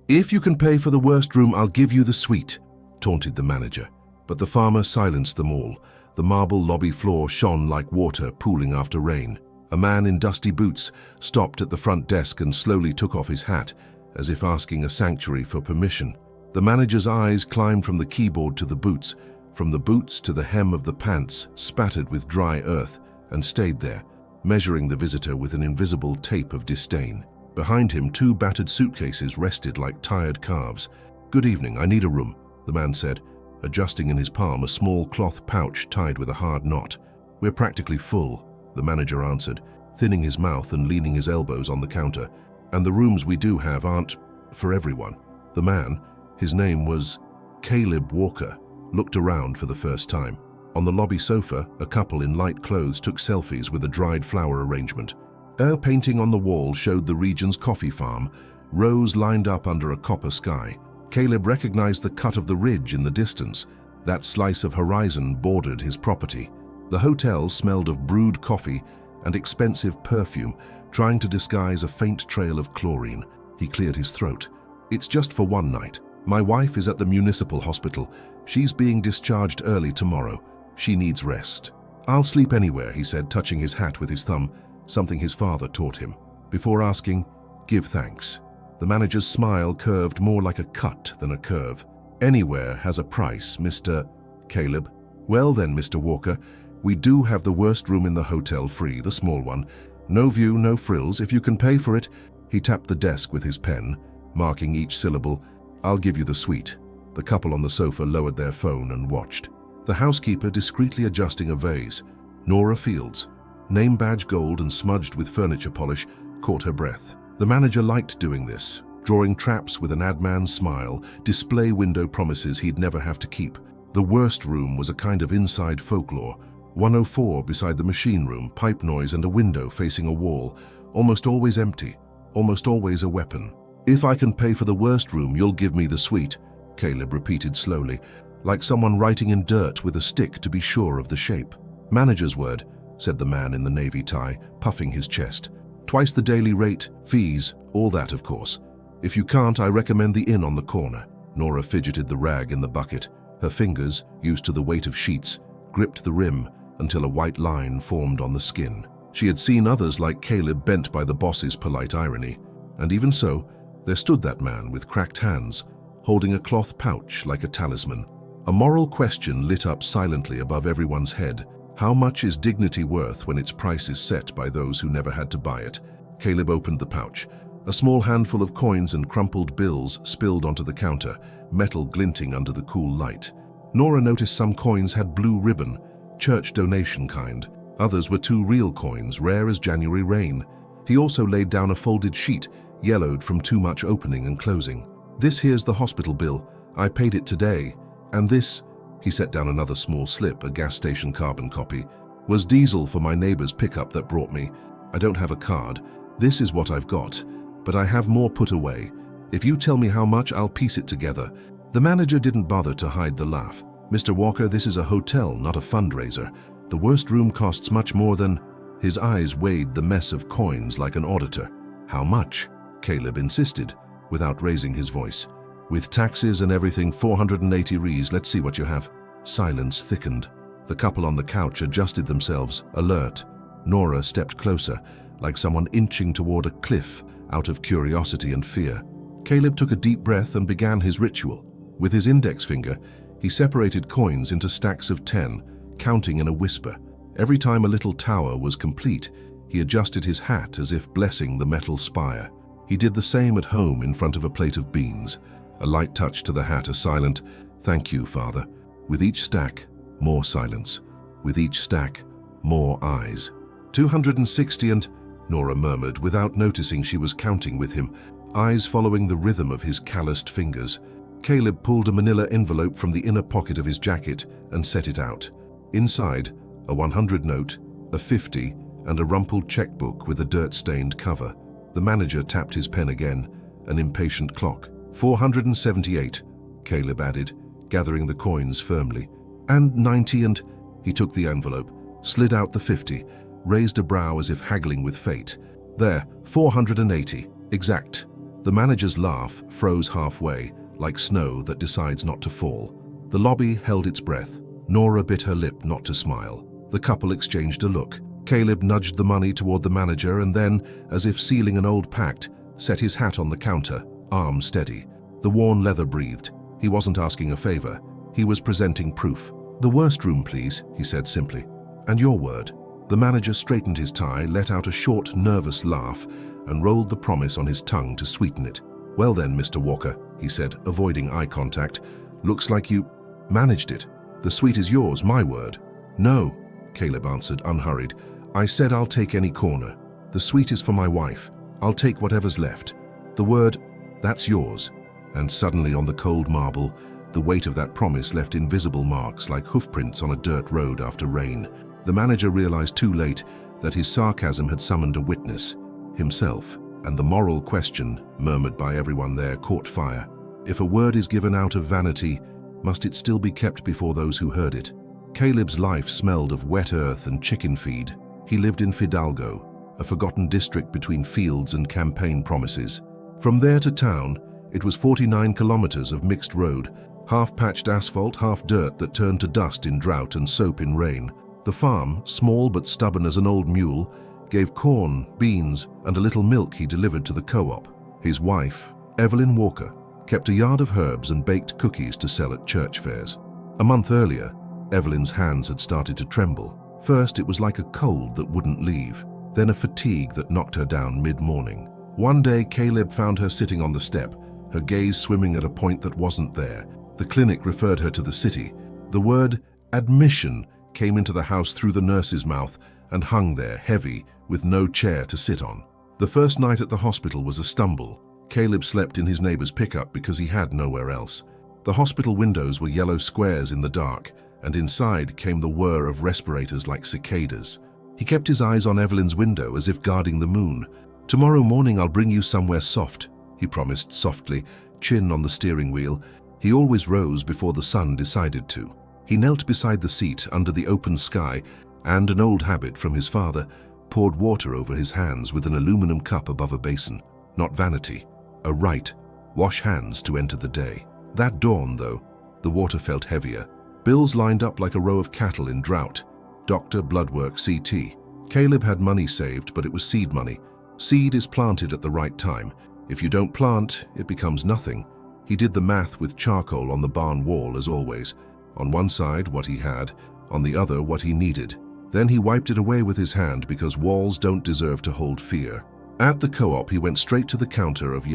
"If you can pay for the worst room, I'll give you the suite," taunted the manager. But the farmer silenced them all. The marble lobby floor shone like water pooling after rain. A man in dusty boots stopped at the front desk and slowly took off his hat, as if asking a sanctuary for permission. The manager's eyes climbed from the keyboard to the boots, from the boots to the hem of the pants, spattered with dry earth, and stayed there, measuring the visitor with an invisible tape of disdain. Behind him, 2 battered suitcases rested like tired calves. "Good evening, I need a room," the man said, adjusting in his palm a small cloth pouch tied with a hard knot. "We're practically full," the manager answered, thinning his mouth and leaning his elbows on the counter. "And the rooms we do have aren't for everyone." The man, his name was Caleb Walker, looked around for the first time. On the lobby sofa, a couple in light clothes took selfies with a dried flower arrangement. Air painting on the wall showed the region's coffee farm, rows lined up under a copper sky. Caleb recognized the cut of the ridge in the distance. That slice of horizon bordered his property. The hotel smelled of brewed coffee and expensive perfume, trying to disguise a faint trail of chlorine. He cleared his throat. "It's just for one night. My wife is at the municipal hospital. She's being discharged early tomorrow. She needs rest." "I'll sleep anywhere," he said, touching his hat with his thumb, something his father taught him. Before asking, "Give thanks." The manager's smile curved more like a cut than a curve. "Anywhere has a price, Mr. Caleb." "Well then, Mr. Walker, we do have the worst room in the hotel free, the small one. No view, no frills. If you can pay for it." He tapped the desk with his pen, marking each syllable. "I'll give you the suite." The couple on the sofa lowered their phone and watched. The housekeeper discreetly adjusting a vase. Nora Fields, name badge gold and smudged with furniture polish, caught her breath. The manager liked doing this, drawing traps with an ad man's smile, display window promises he'd never have to keep. The worst room was a kind of inside folklore. 104 beside the machine room, pipe noise and a window facing a wall, almost always empty, almost always a weapon. "If I can pay for the worst room, you'll give me the suite," Caleb repeated slowly, like someone writing in dirt with a stick to be sure of the shape. "Manager's word," said the man in the navy tie, puffing his chest. "Twice the daily rate, fees, all that of course. If you can't, I recommend the inn on the corner." Nora fidgeted the rag in the bucket. Her fingers, used to the weight of sheets, gripped the rim until a white line formed on the skin. She had seen others like Caleb bent by the boss's polite irony. And even so, there stood that man with cracked hands, holding a cloth pouch like a talisman. A moral question lit up silently above everyone's head. How much is dignity worth when its price is set by those who never had to buy it? Caleb opened the pouch. A small handful of coins and crumpled bills spilled onto the counter, metal glinting under the cool light. Nora noticed some coins had blue ribbon, church donation kind. Others were 2 real coins, rare as January rain. He also laid down a folded sheet, yellowed from too much opening and closing. "This here's the hospital bill. I paid it today. And this," he set down another small slip, a gas station carbon copy, "was diesel for my neighbor's pickup that brought me. I don't have a card. This is what I've got, but I have more put away. If you tell me how much, I'll piece it together." The manager didn't bother to hide the laugh. "Mr. Walker, this is a hotel, not a fundraiser. The worst room costs much more than—" His eyes weighed the mess of coins like an auditor. "How much?" Caleb insisted, without raising his voice. "With taxes and everything, 480 Rs. Let's see what you have." Silence thickened. The couple on the couch adjusted themselves, alert. Nora stepped closer, like someone inching toward a cliff out of curiosity and fear. Caleb took a deep breath and began his ritual. With his index finger, he separated coins into stacks of 10, counting in a whisper. Every time a little tower was complete, he adjusted his hat as if blessing the metal spire. He did the same at home in front of a plate of beans. A light touch to the hat, a silent, "Thank you, Father." With each stack, more silence. With each stack, more eyes. 260 and, Nora murmured without noticing she was counting with him, eyes following the rhythm of his calloused fingers. Caleb pulled a manila envelope from the inner pocket of his jacket and set it out. Inside, a 100 note, a 50, and a rumpled checkbook with a dirt-stained cover. The manager tapped his pen again, an impatient clock. 478, Caleb added, gathering the coins firmly. "And 90 and—" He took the envelope, slid out the 50, raised a brow as if haggling with fate. "There, 480, exact." The manager's laugh froze halfway, like snow that decides not to fall. The lobby held its breath. Nora bit her lip not to smile. The couple exchanged a look. Caleb nudged the money toward the manager and then, as if sealing an old pact, set his hat on the counter, arm steady. The worn leather breathed. He wasn't asking a favor. He was presenting proof. "The worst room, please," he said simply. "And your word." The manager straightened his tie, let out a short, nervous laugh, and rolled the promise on his tongue to sweeten it. "Well then, Mr. Walker," he said, avoiding eye contact, "looks like you managed it. The suite is yours, my word." "No," Caleb answered, unhurried. "I said I'll take any corner. The suite is for my wife. I'll take whatever's left. The word, that's yours." And suddenly on the cold marble, the weight of that promise left invisible marks like hoofprints on a dirt road after rain. The manager realized too late that his sarcasm had summoned a witness, himself, and the moral question, murmured by everyone there, caught fire. If a word is given out of vanity, must it still be kept before those who heard it? Caleb's life smelled of wet earth and chicken feed. He lived in Fidalgo, a forgotten district between fields and campaign promises. From there to town, it was 49 kilometers of mixed road, half-patched asphalt, half dirt that turned to dust in drought and soap in rain. The farm, small but stubborn as an old mule, gave corn, beans, and a little milk he delivered to the co-op. His wife, Evelyn Walker, kept a yard of herbs and baked cookies to sell at church fairs. A month earlier, Evelyn's hands had started to tremble. First, it was like a cold that wouldn't leave, then a fatigue that knocked her down mid-morning. One day, Caleb found her sitting on the step, her gaze swimming at a point that wasn't there. The clinic referred her to the city. The word admission came into the house through the nurse's mouth and hung there, heavy, with no chair to sit on. The first night at the hospital was a stumble. Caleb slept in his neighbor's pickup because he had nowhere else. The hospital windows were yellow squares in the dark, and inside came the whir of respirators like cicadas. He kept his eyes on Evelyn's window as if guarding the moon. "Tomorrow morning I'll bring you somewhere soft," he promised softly, chin on the steering wheel. He always rose before the sun decided to. He knelt beside the seat under the open sky and, an old habit from his father, poured water over his hands with an aluminum cup above a basin. Not vanity, a right. Wash hands to enter the day. That dawn, though, the water felt heavier. Bills lined up like a row of cattle in drought. Doctor, bloodwork, CT. Caleb had money saved, but it was seed money. Seed is planted at the right time. If you don't plant, it becomes nothing. He did the math with charcoal on the barn wall, as always. On one side, what he had, on the other, what he needed. Then he wiped it away with his hand because walls don't deserve to hold fear. At the co-op, he went straight to the counter of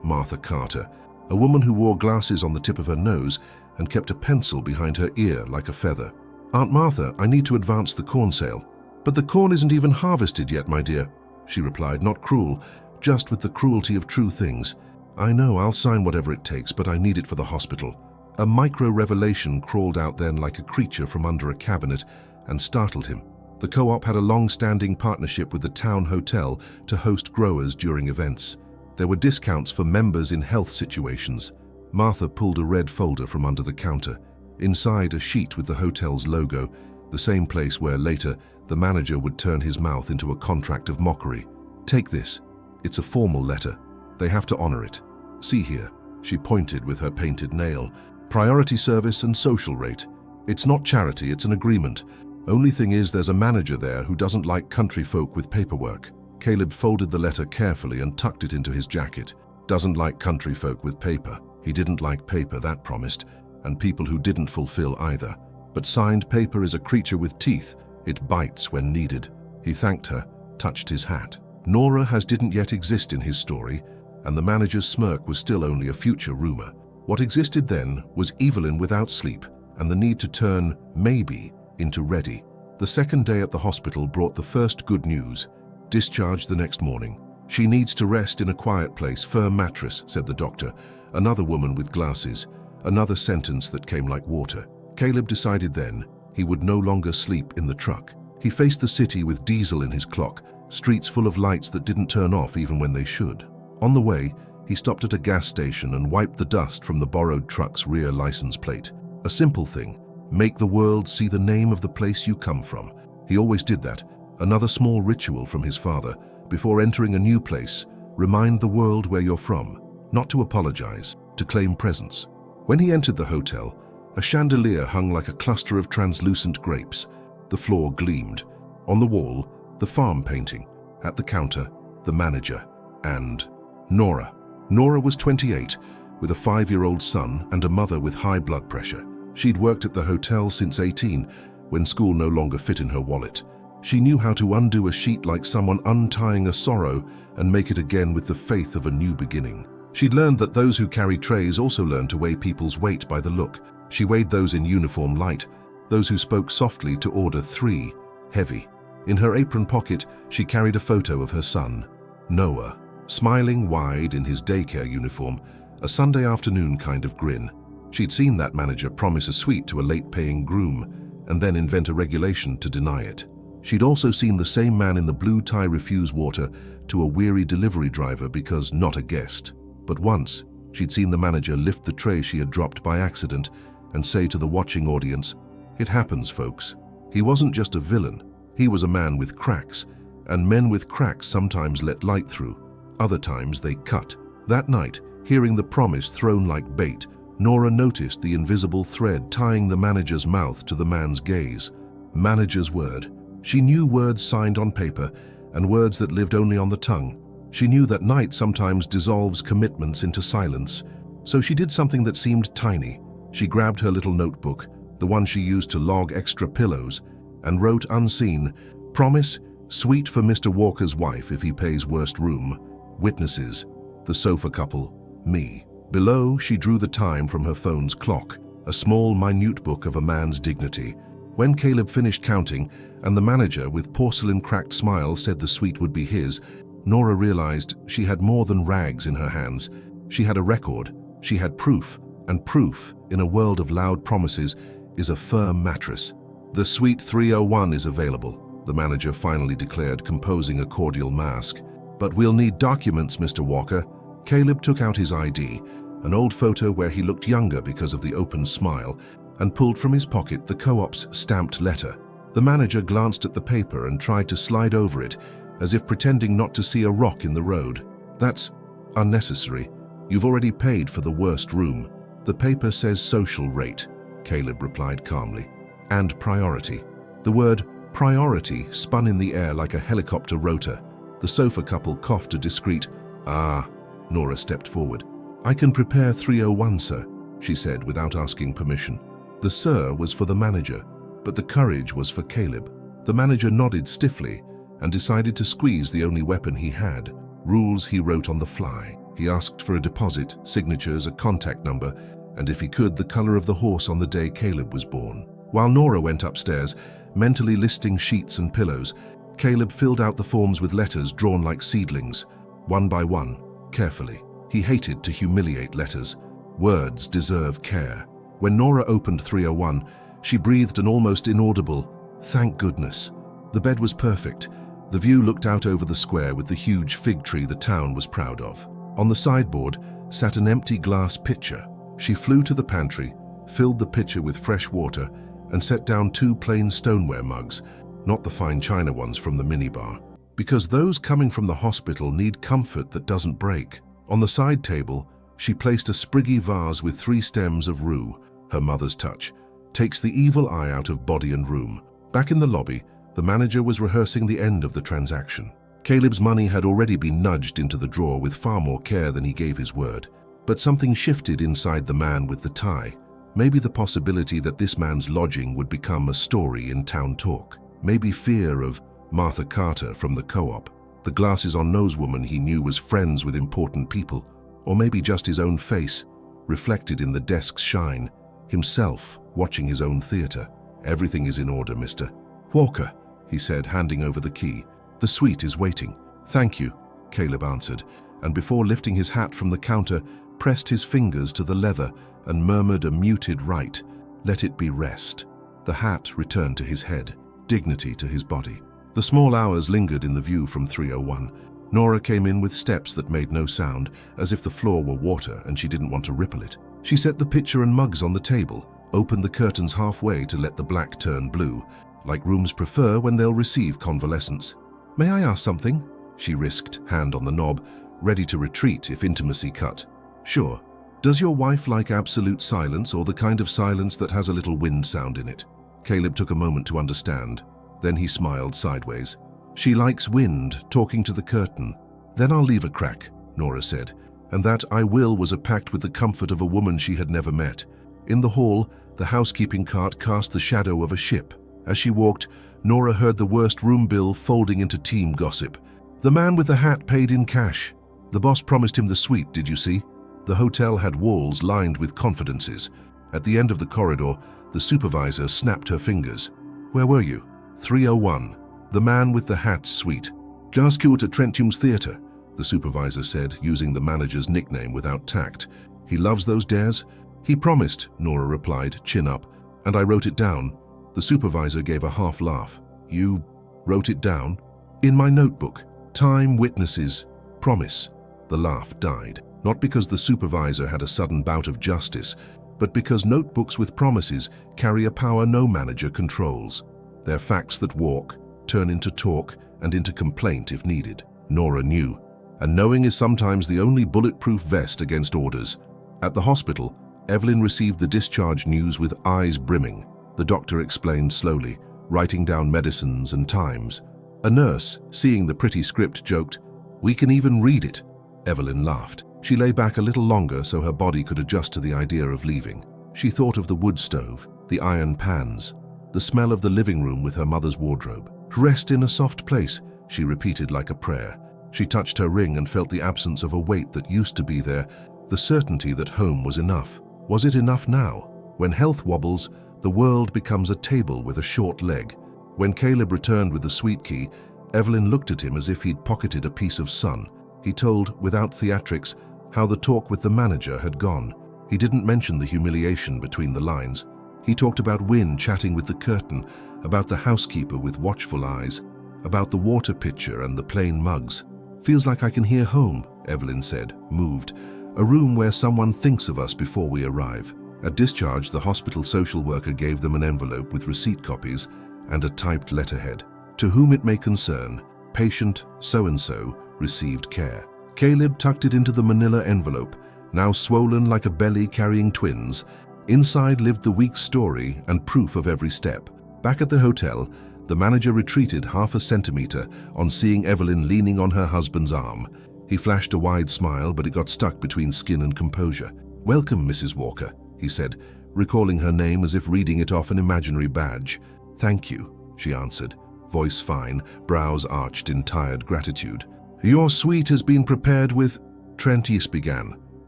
Martha Carter, a woman who wore glasses on the tip of her nose and kept a pencil behind her ear like a feather. "Aunt Martha, I need to advance the corn sale." "But the corn isn't even harvested yet, my dear," she replied, not cruel, just with the cruelty of true things. "I know, I'll sign whatever it takes, but I need it for the hospital." A micro-revelation crawled out then like a creature from under a cabinet and startled him. The co-op had a long-standing partnership with the town hotel to host growers during events. There were discounts for members in health situations. Martha pulled a red folder from under the counter. Inside, a sheet with the hotel's logo, the same place where later the manager would turn his mouth into a contract of mockery. "Take this. It's a formal letter. They have to honor it. See here." She pointed with her painted nail. "Priority service and social rate. It's not charity, it's an agreement. Only thing is there's a manager there who doesn't like country folk with paperwork." Caleb folded the letter carefully and tucked it into his jacket. Doesn't like country folk with paper. He didn't like paper, that promised, and people who didn't fulfill either. But signed paper is a creature with teeth. It bites when needed. He thanked her, touched his hat. Nora didn't yet exist in his story, and the manager's smirk was still only a future rumor. What existed then was Evelyn without sleep, and the need to turn maybe into ready. The second day at the hospital brought the first good news. Discharged the next morning. "She needs to rest in a quiet place, firm mattress," said the doctor. Another woman with glasses. Another sentence that came like water. Caleb decided then he would no longer sleep in the truck. He faced the city with diesel in his clock, streets full of lights that didn't turn off even when they should. On the way, he stopped at a gas station and wiped the dust from the borrowed truck's rear license plate. A simple thing. Make the world see the name of the place you come from. He always did that. Another small ritual from his father. Before entering a new place, Remind the world where you're from, not to apologize, to claim presence. When he entered the hotel, a chandelier hung like a cluster of translucent grapes. The floor gleamed. On the wall, the farm painting. At the counter, the manager. And Nora. Nora was 28, with a 5-year-old son and a mother with high blood pressure. She'd worked at the hotel since 18, when school no longer fit in her wallet. She knew how to undo a sheet like someone untying a sorrow and make it again with the faith of a new beginning. She'd learned that those who carry trays also learn to weigh people's weight by the look. She weighed those in uniform light, those who spoke softly to order 3, heavy. In her apron pocket, she carried a photo of her son, Noah, smiling wide in his daycare uniform, a Sunday afternoon kind of grin. She'd seen that manager promise a suite to a late-paying groom and then invent a regulation to deny it. She'd also seen the same man in the blue tie refuse water to a weary delivery driver because not a guest. But once, she'd seen the manager lift the tray she had dropped by accident and say to the watching audience, "It happens, folks." He wasn't just a villain. He was a man with cracks, and men with cracks sometimes let light through. Other times they cut. That night, hearing the promise thrown like bait, Nora noticed the invisible thread tying the manager's mouth to the man's gaze. Manager's word. She knew words signed on paper and words that lived only on the tongue. She knew that night sometimes dissolves commitments into silence. So she did something that seemed tiny. She grabbed her little notebook, the one she used to log extra pillows, and wrote unseen, "Promise, suite for Mr. Walker's wife if he pays worst room. Witnesses, the sofa couple, me." Below, she drew the time from her phone's clock, a small, minute book of a man's dignity. When Caleb finished counting, and the manager, with porcelain-cracked smile, said the suite would be his, Nora realized she had more than rags in her hands. She had a record, she had proof, and proof, in a world of loud promises, is a firm mattress. "The suite 301 is available," the manager finally declared, composing a cordial mask. "But we'll need documents, Mr. Walker." Caleb took out his ID, an old photo where he looked younger because of the open smile, and pulled from his pocket the co-op's stamped letter. The manager glanced at the paper and tried to slide over it, as if pretending not to see a rock in the road. "That's unnecessary. You've already paid for the worst room." "The paper says social rate," Caleb replied calmly, "and priority." The word priority spun in the air like a helicopter rotor. The sofa couple coughed a discreet, "Ah." Nora stepped forward. "I can prepare 301, sir," she said without asking permission. The "sir" was for the manager, but the courage was for Caleb. The manager nodded stiffly and decided to squeeze the only weapon he had. Rules he wrote on the fly. He asked for a deposit, signatures, a contact number, and if he could, the color of the horse on the day Caleb was born. While Nora went upstairs, mentally listing sheets and pillows, Caleb filled out the forms with letters drawn like seedlings, one by one, carefully. He hated to humiliate letters. Words deserve care. When Nora opened 301, she breathed an almost inaudible, "Thank goodness." The bed was perfect. The view looked out over the square with the huge fig tree the town was proud of. On the sideboard sat an empty glass pitcher. She flew to the pantry, filled the pitcher with fresh water, and set down 2 plain stoneware mugs, not the fine china ones from the minibar. Because those coming from the hospital need comfort that doesn't break. On the side table, she placed a spriggy vase with 3 stems of rue, her mother's touch. Takes the evil eye out of body and room. Back in the lobby, the manager was rehearsing the end of the transaction. Caleb's money had already been nudged into the drawer with far more care than he gave his word. But something shifted inside the man with the tie. Maybe the possibility that this man's lodging would become a story in town talk. Maybe fear of Martha Carter from the co-op. The glasses-on-nose woman he knew was friends with important people. Or maybe just his own face, reflected in the desk's shine. Himself, watching his own theater. "Everything is in order, Mr. Walker," he said, handing over the key. "The suite is waiting." "Thank you," Caleb answered, and before lifting his hat from the counter, pressed his fingers to the leather and murmured a muted right. Let it be rest. The hat returned to his head, dignity to his body. The small hours lingered in the view from 301. Nora came in with steps that made no sound, as if the floor were water and she didn't want to ripple it. She set the pitcher and mugs on the table, opened the curtains halfway to let the black turn blue, like rooms prefer when they'll receive convalescence. "May I ask something?" She risked, hand on the knob, ready to retreat if intimacy cut. Sure. Does your wife like absolute silence or the kind of silence that has a little wind sound in it? Caleb took a moment to understand. Then he smiled sideways. She likes wind, talking to the curtain. Then I'll leave a crack, Nora said, and that I will was a pact with the comfort of a woman she had never met. In the hall, the housekeeping cart cast the shadow of a ship. As she walked, Nora heard the worst room bill folding into team gossip. The man with the hat paid in cash. The boss promised him the suite, did you see? The hotel had walls lined with confidences. At the end of the corridor, the supervisor snapped her fingers. Where were you? 301. The man with the hat's suite. Just queued at Trentium's Theatre, the supervisor said, using the manager's nickname without tact. He loves those dares? He promised, Nora replied, chin up, and I wrote it down. The supervisor gave a half laugh. You wrote it down? In my notebook. Time, witnesses, promise. The laugh died, not because the supervisor had a sudden bout of justice, but because notebooks with promises carry a power no manager controls. They're facts that walk, turn into talk, and into complaint if needed. Nora knew, and knowing is sometimes the only bulletproof vest against orders. At the hospital, Evelyn received the discharge news with eyes brimming. The doctor explained slowly, writing down medicines and times. A nurse, seeing the pretty script, joked, "We can even read it." Evelyn laughed. She lay back a little longer so her body could adjust to the idea of leaving. She thought of the wood stove, the iron pans, the smell of the living room with her mother's wardrobe. "Rest in a soft place," she repeated like a prayer. She touched her ring and felt the absence of a weight that used to be there, the certainty that home was enough. Was it enough now? When health wobbles, the world becomes a table with a short leg. When Caleb returned with the suite key, Evelyn looked at him as if he'd pocketed a piece of sun. He told, without theatrics, how the talk with the manager had gone. He didn't mention the humiliation between the lines. He talked about Wynne chatting with the curtain, about the housekeeper with watchful eyes, about the water pitcher and the plain mugs. "Feels like I can hear home," Evelyn said, moved. "A room where someone thinks of us before we arrive." At discharge, the hospital social worker gave them an envelope with receipt copies and a typed letterhead. "To whom it may concern, patient so-and-so received care." Caleb tucked it into the manila envelope, now swollen like a belly carrying twins. Inside lived the week's story and proof of every step. Back at the hotel, the manager retreated half a centimeter on seeing Evelyn leaning on her husband's arm. He flashed a wide smile, but it got stuck between skin and composure. "Welcome, Mrs. Walker," he said, recalling her name as if reading it off an imaginary badge. "Thank you," she answered, voice fine, brows arched in tired gratitude. "Your suite has been prepared with," Trentius began,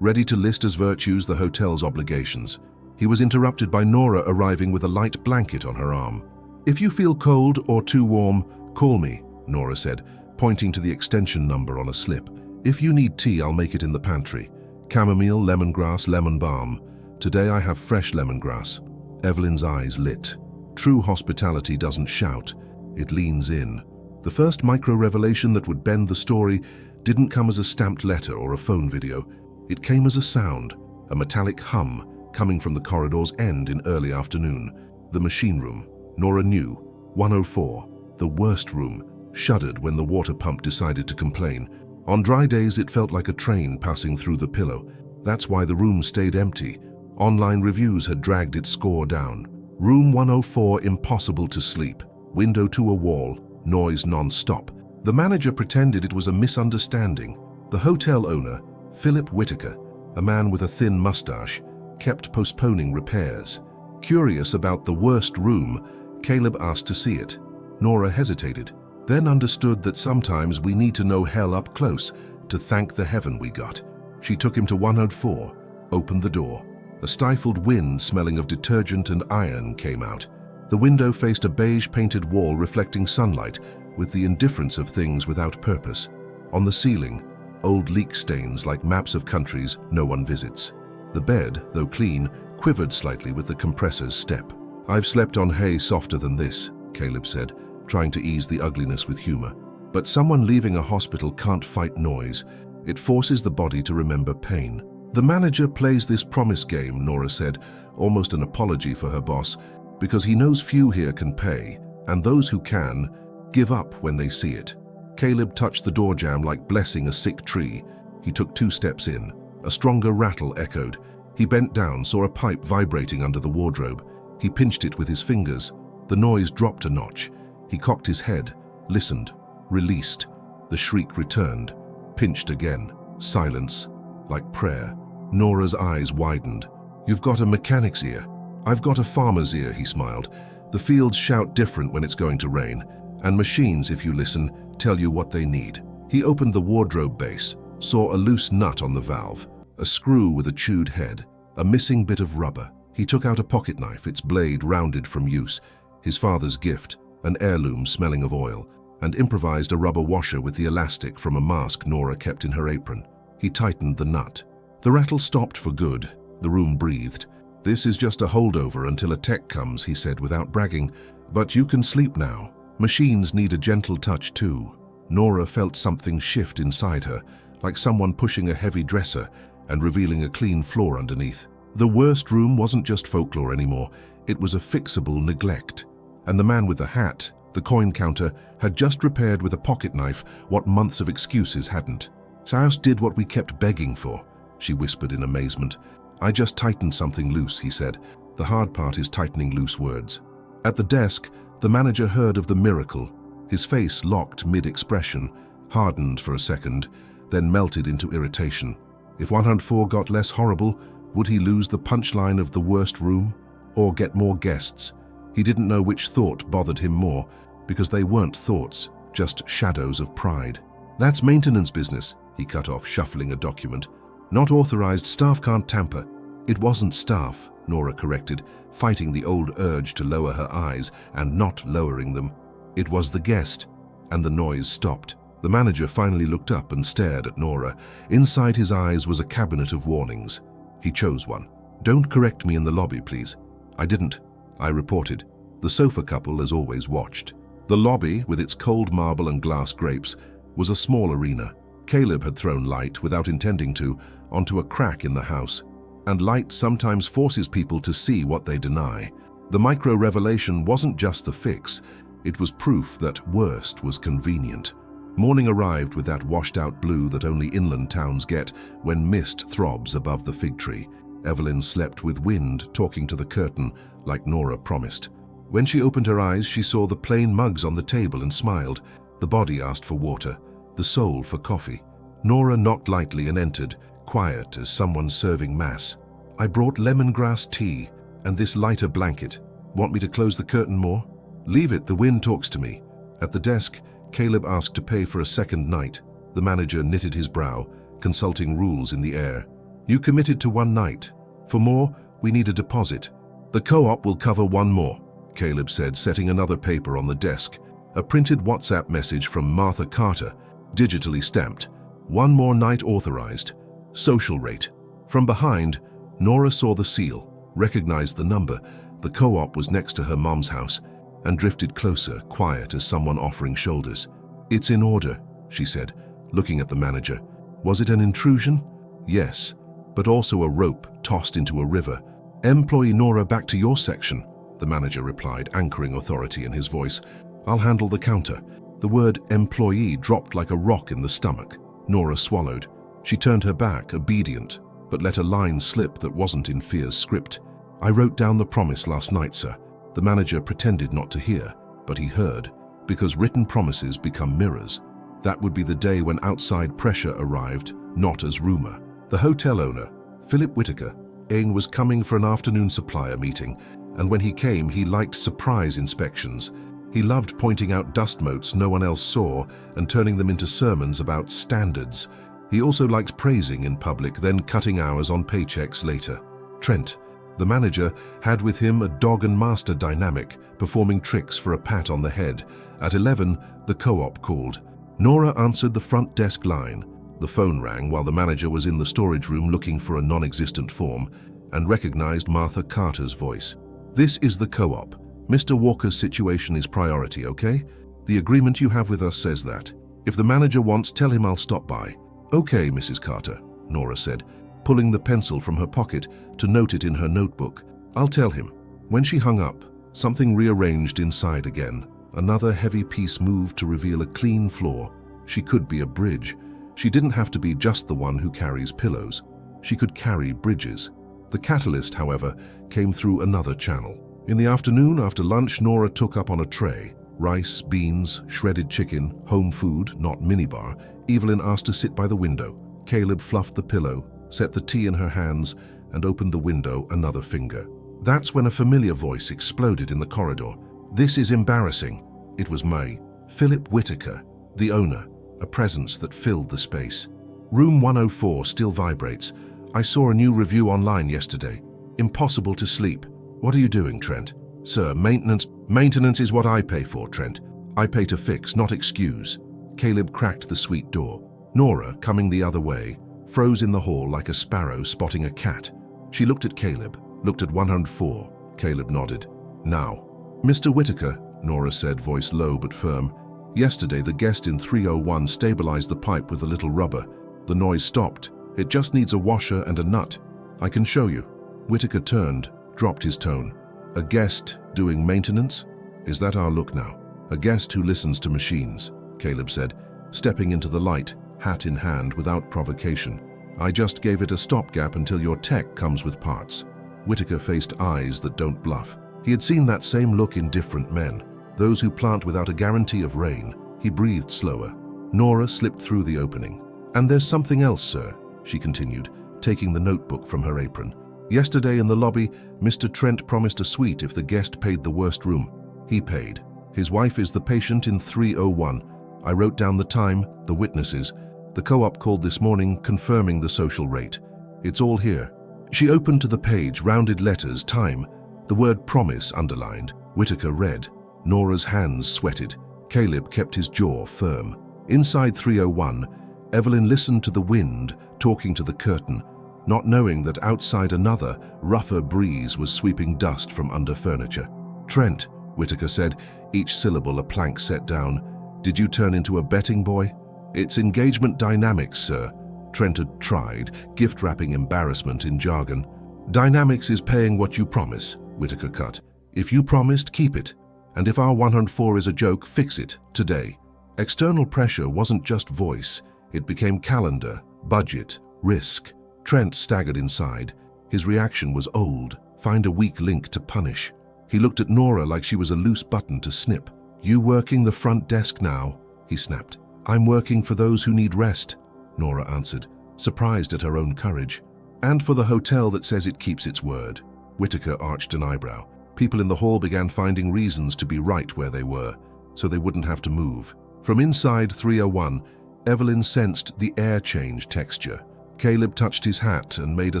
ready to list as virtues the hotel's obligations. He was interrupted by Nora arriving with a light blanket on her arm. "If you feel cold or too warm, call me," Nora said, pointing to the extension number on a slip. "If you need tea, I'll make it in the pantry. Chamomile, lemongrass, lemon balm. Today I have fresh lemongrass." Evelyn's eyes lit. True hospitality doesn't shout, it leans in. The first micro-revelation that would bend the story didn't come as a stamped letter or a phone video. It came as a sound, a metallic hum coming from the corridor's end in early afternoon. The machine room, Nora knew, 104, the worst room, shuddered when the water pump decided to complain. On dry days it felt like a train passing through the pillow. That's why the room stayed empty. Online reviews had dragged its score down. Room 104 impossible to sleep, window to a wall, noise non-stop. The manager pretended it was a misunderstanding. The hotel owner, Philip Whitaker, a man with a thin mustache, kept postponing repairs. Curious about the worst room, Caleb asked to see it. Nora hesitated, then understood that sometimes we need to know hell up close to thank the heaven we got. She took him to 104, opened the door. A stifled wind smelling of detergent and iron came out. The window faced a beige-painted wall reflecting sunlight with the indifference of things without purpose. On the ceiling, old leak stains like maps of countries no one visits. The bed, though clean, quivered slightly with the compressor's step. "I've slept on hay softer than this," Caleb said, trying to ease the ugliness with humor. But someone leaving a hospital can't fight noise. It forces the body to remember pain. "The manager plays this promise game," Nora said, almost an apology for her boss, "because he knows few here can pay, and those who can, give up when they see it." Caleb touched the door jamb like blessing a sick tree. He took 2 steps in. A stronger rattle echoed. He bent down, saw a pipe vibrating under the wardrobe. He pinched it with his fingers. The noise dropped a notch. He cocked his head, listened, released. The shriek returned, pinched again. Silence, like prayer. Nora's eyes widened. "You've got a mechanic's ear." "I've got a farmer's ear," he smiled. "The fields shout different when it's going to rain, and machines, if you listen, tell you what they need." He opened the wardrobe base, saw a loose nut on the valve, a screw with a chewed head, a missing bit of rubber. He took out a pocket knife, its blade rounded from use, his father's gift, an heirloom smelling of oil, and improvised a rubber washer with the elastic from a mask Nora kept in her apron. He tightened the nut. The rattle stopped for good. The room breathed. "This is just a holdover until a tech comes," he said without bragging. "But you can sleep now. Machines need a gentle touch too." Nora felt something shift inside her, like someone pushing a heavy dresser and revealing a clean floor underneath. The worst room wasn't just folklore anymore. It was a fixable neglect. And the man with the hat, the coin counter, had just repaired with a pocket knife what months of excuses hadn't. "House did what we kept begging for," she whispered in amazement. "I just tightened something loose," he said. "The hard part is tightening loose words." At the desk, the manager heard of the miracle. His face locked mid-expression, hardened for a second, then melted into irritation. If 104 got less horrible, would he lose the punchline of the worst room? Or get more guests? He didn't know which thought bothered him more, because they weren't thoughts, just shadows of pride. "That's maintenance business," he cut off, shuffling a document. "Not authorized, staff can't tamper." "It wasn't staff," Nora corrected, fighting the old urge to lower her eyes and not lowering them. "It was the guest," and the noise stopped. The manager finally looked up and stared at Nora. Inside his eyes was a cabinet of warnings. He chose one. "Don't correct me in the lobby, please." "I didn't," I reported. The sofa couple, as always, watched. The lobby, with its cold marble and glass grapes, was a small arena. Caleb had thrown light, without intending to, onto a crack in the house. And light sometimes forces people to see what they deny. The micro-revelation wasn't just the fix. It was proof that worst was convenient. Morning arrived with that washed-out blue that only inland towns get when mist throbs above the fig tree. Evelyn slept with wind talking to the curtain, like Nora promised. When she opened her eyes, she saw the plain mugs on the table and smiled. The body asked for water, the soul for coffee. Nora knocked lightly and entered, quiet as someone serving mass. "I brought lemongrass tea and this lighter blanket. Want me to close the curtain more?" "Leave it, the wind talks to me." At the desk, Caleb asked to pay for a second night. The manager knitted his brow, consulting rules in the air. "You committed to 1 night. For more, we need a deposit." "The co-op will cover 1 more, Caleb said, setting another paper on the desk. A printed WhatsApp message from Martha Carter, digitally stamped. 1 more night authorized. Social rate." From behind, Nora saw the seal, recognized the number. The co-op was next to her mom's house, and drifted closer, quiet as someone offering shoulders. "It's in order," she said, looking at the manager. "Was it an intrusion?" "Yes, but also a rope tossed into a river." "Employee Nora, back to your section," the manager replied, anchoring authority in his voice. "I'll handle the counter." The word employee dropped like a rock in the stomach. Nora swallowed. She turned her back, obedient, but let a line slip that wasn't in Fear's script. "I wrote down the promise last night, sir." The manager pretended not to hear, but he heard, because written promises become mirrors. That would be the day when outside pressure arrived, not as rumor. The hotel owner, Philip Whitaker, was coming for an afternoon supplier meeting, and when he came, he liked surprise inspections. He loved pointing out dust motes no one else saw and turning them into sermons about standards. He also liked praising in public, then cutting hours on paychecks later. Trent, the manager, had with him a dog and master dynamic, performing tricks for a pat on the head. At 11, the co-op called. Nora answered the front desk line. The phone rang while the manager was in the storage room looking for a non-existent form, and recognized Martha Carter's voice. "This is the co-op. Mr. Walker's situation is priority, okay? The agreement you have with us says that. If the manager wants, tell him I'll stop by." "Okay, Mrs. Carter," Nora said, pulling the pencil from her pocket to note it in her notebook. "I'll tell him." When she hung up, something rearranged inside again. Another heavy piece moved to reveal a clean floor. She could be a bridge. She didn't have to be just the one who carries pillows. She could carry bridges. The catalyst, however, came through another channel. In the afternoon, after lunch, Nora took up on a tray rice, beans, shredded chicken, home food, not minibar. Evelyn asked to sit by the window. Caleb fluffed the pillow, set the tea in her hands, and opened the window another finger. That's when a familiar voice exploded in the corridor. "This is embarrassing." It was May. Philip Whitaker, the owner, a presence that filled the space. Room 104 still vibrates. "I saw a new review online yesterday. Impossible to sleep." "What are you doing, Trent?" "Sir, maintenance." "Maintenance is what I pay for, Trent. I pay to fix, not excuse." Caleb cracked the suite door. Nora, coming the other way, froze in the hall like a sparrow spotting a cat. She looked at Caleb, looked at 104. Caleb nodded. "Now." "Mr. Whitaker," Nora said, voice low but firm. "Yesterday the guest in 301 stabilized the pipe with a little rubber. The noise stopped. It just needs a washer and a nut. I can show you." Whitaker turned, dropped his tone. "A guest doing maintenance? Is that our look now? A guest who listens to machines," Caleb said, stepping into the light, hat in hand, without provocation. "I just gave it a stopgap until your tech comes with parts." Whitaker faced eyes that don't bluff. He had seen that same look in different men, those who plant without a guarantee of rain. He breathed slower. Nora slipped through the opening. "And there's something else, sir," she continued, taking the notebook from her apron. "Yesterday in the lobby, Mr. Trent promised a suite if the guest paid the worst room. He paid. His wife is the patient in 301. I wrote down the time, the witnesses. The co-op called this morning confirming the social rate. It's all here." She opened to the page, rounded letters, time, the word promise underlined. Whitaker read. Nora's hands sweated. Caleb kept his jaw firm. Inside 301, Evelyn listened to the wind talking to the curtain, not knowing that outside another, rougher breeze was sweeping dust from under furniture. "Trent," Whitaker said, each syllable a plank set down, "did you turn into a betting boy?" "It's engagement dynamics, sir." Trent had tried, gift-wrapping embarrassment in jargon. "Dynamics is paying what you promise," Whitaker cut. "If you promised, keep it. And if our 104 is a joke, fix it, today." External pressure wasn't just voice. It became calendar, budget, risk. Trent staggered inside. His reaction was old. Find a weak link to punish. He looked at Nora like she was a loose button to snip. "You working the front desk now?" he snapped. "I'm working for those who need rest," Nora answered, surprised at her own courage. "And for the hotel that says it keeps its word." Whitaker arched an eyebrow. People in the hall began finding reasons to be right where they were, so they wouldn't have to move. From inside 301, Evelyn sensed the air change texture. Caleb touched his hat and made a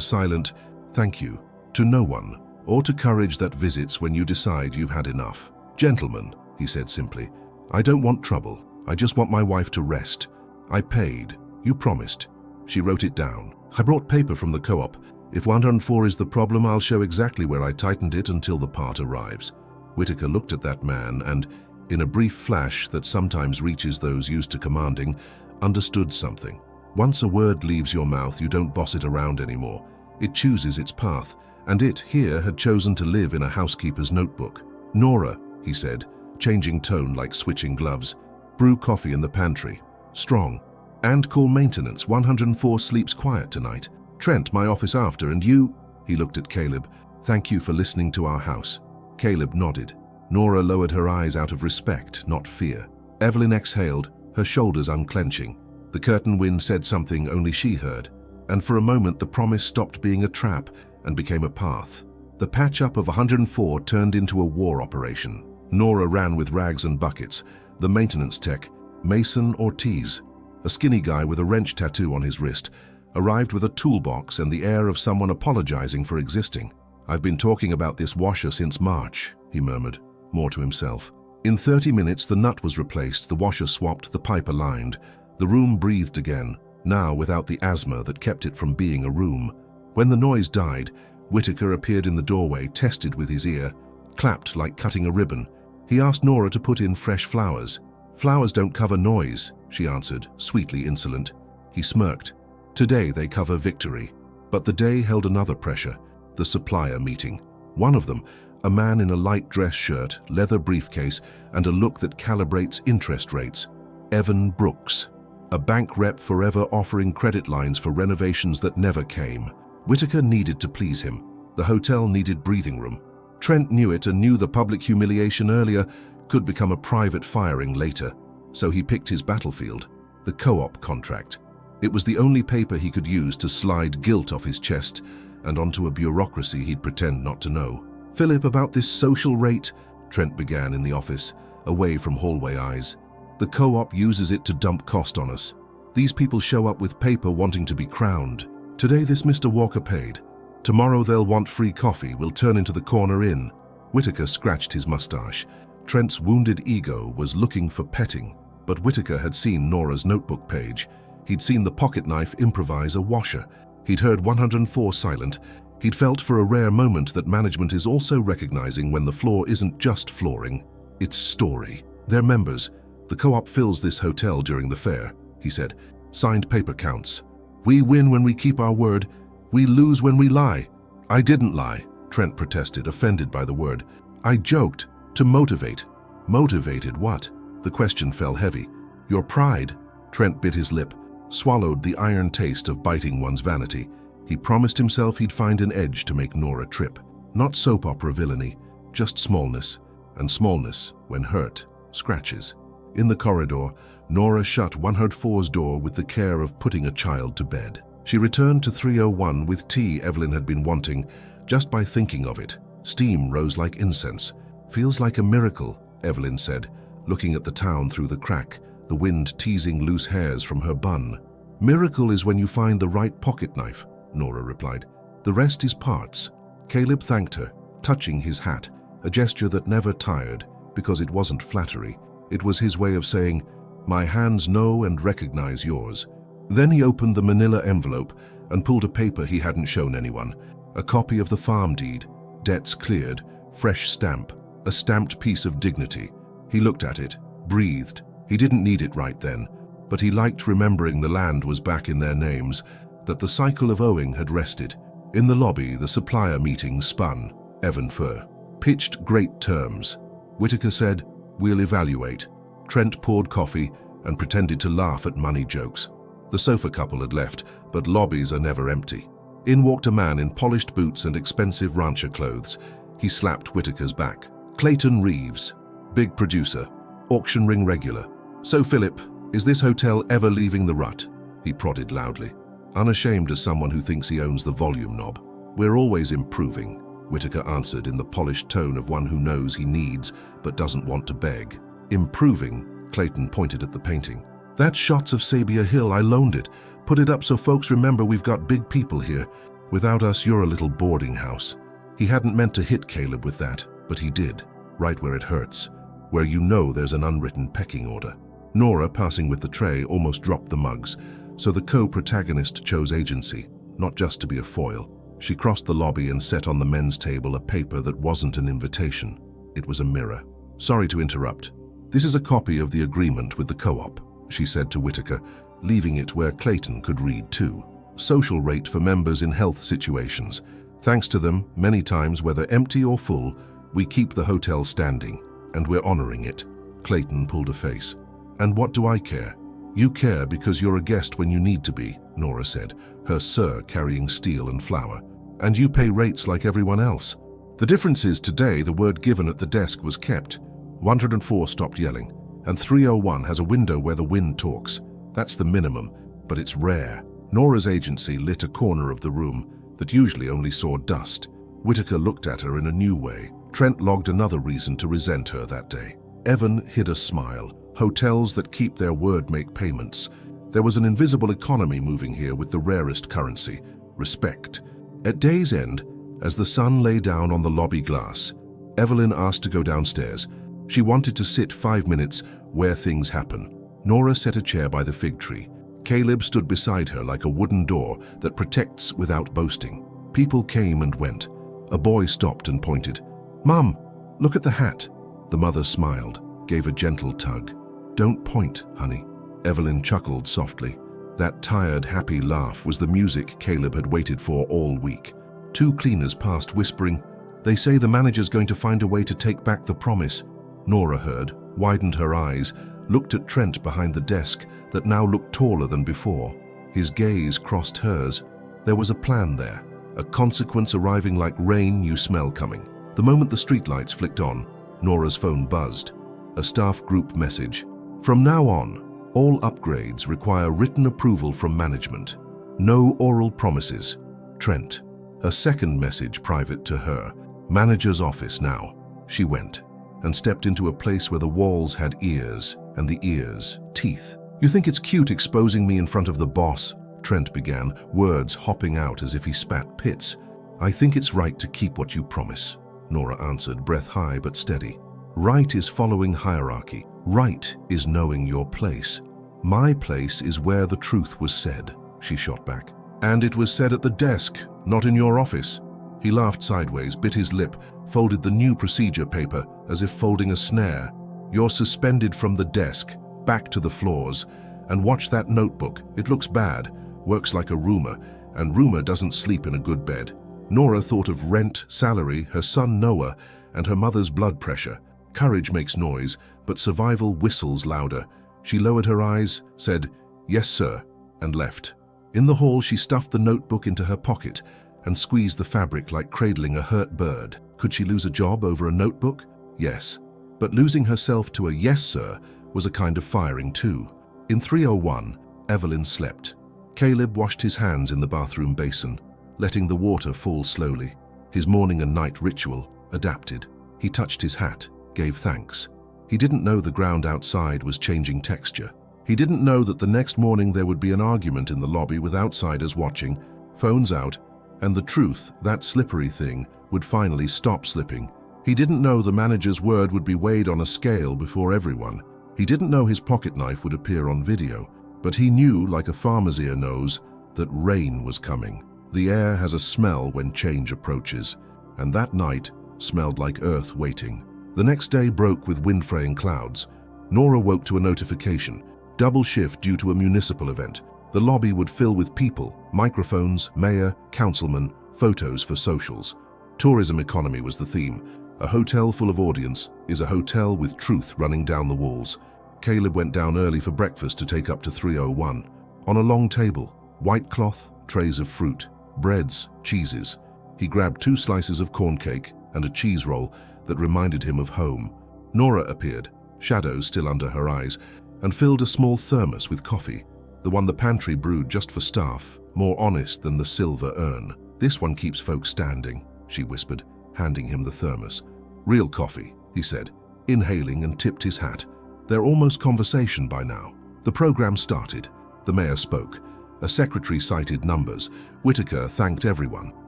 silent "thank you" to no one, or to courage that visits when you decide you've had enough. "Gentlemen," he said simply, "I don't want trouble. I just want my wife to rest. I paid. You promised." She wrote it down. "I brought paper from the co-op. If 104 is the problem, I'll show exactly where I tightened it until the part arrives." Whitaker looked at that man and, in a brief flash that sometimes reaches those used to commanding, understood something. Once a word leaves your mouth, you don't boss it around anymore. It chooses its path, and it, here, had chosen to live in a housekeeper's notebook. "Nora," he said, changing tone like switching gloves, "brew coffee in the pantry. Strong. And call maintenance. 104 sleeps quiet tonight. Trent, my office after, and you..." He looked at Caleb. "Thank you for listening to our house." Caleb nodded. Nora lowered her eyes out of respect, not fear. Evelyn exhaled, her shoulders unclenching. The curtain wind said something only she heard, and for a moment the promise stopped being a trap and became a path. The patch-up of 104 turned into a war operation. Nora ran with rags and buckets. The maintenance tech, Mason Ortiz, a skinny guy with a wrench tattoo on his wrist, arrived with a toolbox and the air of someone apologizing for existing. "I've been talking about this washer since March," he murmured, more to himself. In 30 minutes the nut was replaced, the washer swapped, the pipe aligned. The room breathed again, now without the asthma that kept it from being a room. When the noise died, Whitaker appeared in the doorway, tested with his ear, clapped like cutting a ribbon. He asked Nora to put in fresh flowers. "Flowers don't cover noise," she answered, sweetly insolent. He smirked. "Today they cover victory." But the day held another pressure, the supplier meeting. One of them, a man in a light dress shirt, leather briefcase, and a look that calibrates interest rates. Evan Brooks. A bank rep forever offering credit lines for renovations that never came. Whitaker needed to please him. The hotel needed breathing room. Trent knew it and knew the public humiliation earlier could become a private firing later. So he picked his battlefield, the co-op contract. It was the only paper he could use to slide guilt off his chest and onto a bureaucracy he'd pretend not to know. "Philip, about this social rate," Trent began in the office, away from hallway eyes. "The co-op uses it to dump cost on us. These people show up with paper wanting to be crowned. Today this Mr. Walker paid. Tomorrow they'll want free coffee. We'll turn into the corner inn." Whitaker scratched his mustache. Trent's wounded ego was looking for petting, but Whitaker had seen Nora's notebook page. He'd seen the pocket knife improvise a washer. He'd heard 104 silent. He'd felt for a rare moment that management is also recognizing when the floor isn't just flooring, it's story. They're members. "The co-op fills this hotel during the fair," he said. "Signed paper counts. We win when we keep our word. We lose when we lie." "I didn't lie," Trent protested, offended by the word. "I joked. To motivate." "Motivated what?" The question fell heavy. "Your pride." Trent bit his lip, swallowed the iron taste of biting one's vanity. He promised himself he'd find an edge to make Nora trip. Not soap opera villainy, just smallness. And smallness, when hurt, scratches. In the corridor, Nora shut 104's door with the care of putting a child to bed. She returned to 301 with tea Evelyn had been wanting. Just by thinking of it, steam rose like incense. "Feels like a miracle," Evelyn said, looking at the town through the crack, the wind teasing loose hairs from her bun. "Miracle is when you find the right pocket knife," Nora replied. "The rest is parts." Caleb thanked her, touching his hat, a gesture that never tired, because it wasn't flattery. It was his way of saying, "My hands know and recognize yours." Then he opened the manila envelope and pulled a paper he hadn't shown anyone. A copy of the farm deed, debts cleared, fresh stamp, a stamped piece of dignity. He looked at it, breathed. He didn't need it right then, but he liked remembering the land was back in their names, that the cycle of owing had rested. In the lobby, the supplier meeting spun. Evan Fur pitched great terms. Whitaker said, "We'll evaluate." Trent poured coffee and pretended to laugh at money jokes. The sofa couple had left, but lobbies are never empty. In walked a man in polished boots and expensive rancher clothes. He slapped Whitaker's back. "Clayton Reeves, big producer, auction ring regular. So Philip, is this hotel ever leaving the rut?" He prodded loudly, unashamed as someone who thinks he owns the volume knob. "We're always improving," Whitaker answered in the polished tone of one who knows he needs but doesn't want to beg. "Improving?" Clayton pointed at the painting. "That's shots of Sabia Hill. I loaned it. Put it up so folks remember we've got big people here. Without us, you're a little boarding house." He hadn't meant to hit Caleb with that, but he did, right where it hurts, where you know there's an unwritten pecking order. Nora, passing with the tray, almost dropped the mugs, so the co-protagonist chose agency, not just to be a foil. She crossed the lobby and set on the men's table a paper that wasn't an invitation. It was a mirror. "Sorry to interrupt. This is a copy of the agreement with the co-op," she said to Whitaker, leaving it where Clayton could read too. "Social rate for members in health situations. Thanks to them, many times, whether empty or full, we keep the hotel standing, and we're honoring it." Clayton pulled a face. "And what do I care?" "You care because you're a guest when you need to be," Nora said, her sir carrying steel and flour. "And you pay rates like everyone else. The difference is today the word given at the desk was kept. 104 stopped yelling, and 301 has a window where the wind talks. That's the minimum, but it's rare." Nora's agency lit a corner of the room that usually only saw dust. Whitaker looked at her in a new way. Trent logged another reason to resent her that day. Evan hid a smile. Hotels that keep their word make payments. There was an invisible economy moving here with the rarest currency, respect. At day's end, as the sun lay down on the lobby glass, Evelyn asked to go downstairs. She wanted to sit 5 minutes where things happen. Nora set a chair by the fig tree. Caleb stood beside her like a wooden door that protects without boasting. People came and went. A boy stopped and pointed. "Mum, look at the hat." The mother smiled, gave a gentle tug. "Don't point, honey." Evelyn chuckled softly. That tired, happy laugh was the music Caleb had waited for all week. 2 cleaners passed, whispering, "They say the manager's going to find a way to take back the promise." Nora heard, widened her eyes, looked at Trent behind the desk that now looked taller than before. His gaze crossed hers. There was a plan there, a consequence arriving like rain you smell coming. The moment the streetlights flicked on, Nora's phone buzzed. A staff group message. From now on, all upgrades require written approval from management. No oral promises. Trent. A second message private to her. Manager's office now. She went and stepped into a place where the walls had ears and the ears teeth. You think it's cute exposing me in front of the boss? Trent began, words hopping out as if he spat pits. I think it's right to keep what you promise, Nora answered, breath high but steady. Right is following hierarchy. Right is knowing your place. My place is where the truth was said, she shot back. And it was said at the desk, not in your office. He laughed sideways, bit his lip, folded the new procedure paper as if folding a snare. You're suspended from the desk, back to the floors, and watch that notebook. It looks bad, works like a rumor, and rumor doesn't sleep in a good bed. Nora thought of rent, salary, her son Noah, and her mother's blood pressure. Courage makes noise, but survival whistles louder. She lowered her eyes, said, "Yes, sir," and left. In the hall, she stuffed the notebook into her pocket and squeezed the fabric like cradling a hurt bird. Could she lose a job over a notebook? Yes. But losing herself to a "yes, sir" was a kind of firing too. In 301, Evelyn slept. Caleb washed his hands in the bathroom basin, letting the water fall slowly. His morning and night ritual adapted. He touched his hat, gave thanks. He didn't know the ground outside was changing texture. He didn't know that the next morning there would be an argument in the lobby with outsiders watching, phones out, and the truth, that slippery thing, would finally stop slipping. He didn't know the manager's word would be weighed on a scale before everyone. He didn't know his pocket knife would appear on video, but he knew, like a farmer's ear knows, that rain was coming. The air has a smell when change approaches, and that night smelled like earth waiting. The next day broke with wind-fraying clouds. Nora woke to a notification. Double shift due to a municipal event. The lobby would fill with people, microphones, mayor, councilmen, photos for socials. Tourism economy was the theme. A hotel full of audience is a hotel with truth running down the walls. Caleb went down early for breakfast to take up to 301. On a long table, white cloth, trays of fruit, breads, cheeses. He grabbed 2 slices of corn cake and a cheese roll that reminded him of home. Nora appeared, shadows still under her eyes, and filled a small thermos with coffee, the one the pantry brewed just for staff, more honest than the silver urn. This one keeps folks standing, she whispered, handing him the thermos. Real coffee, he said, inhaling and tipped his hat. They're almost conversation by now. The program started. The mayor spoke. A secretary cited numbers. Whitaker thanked everyone.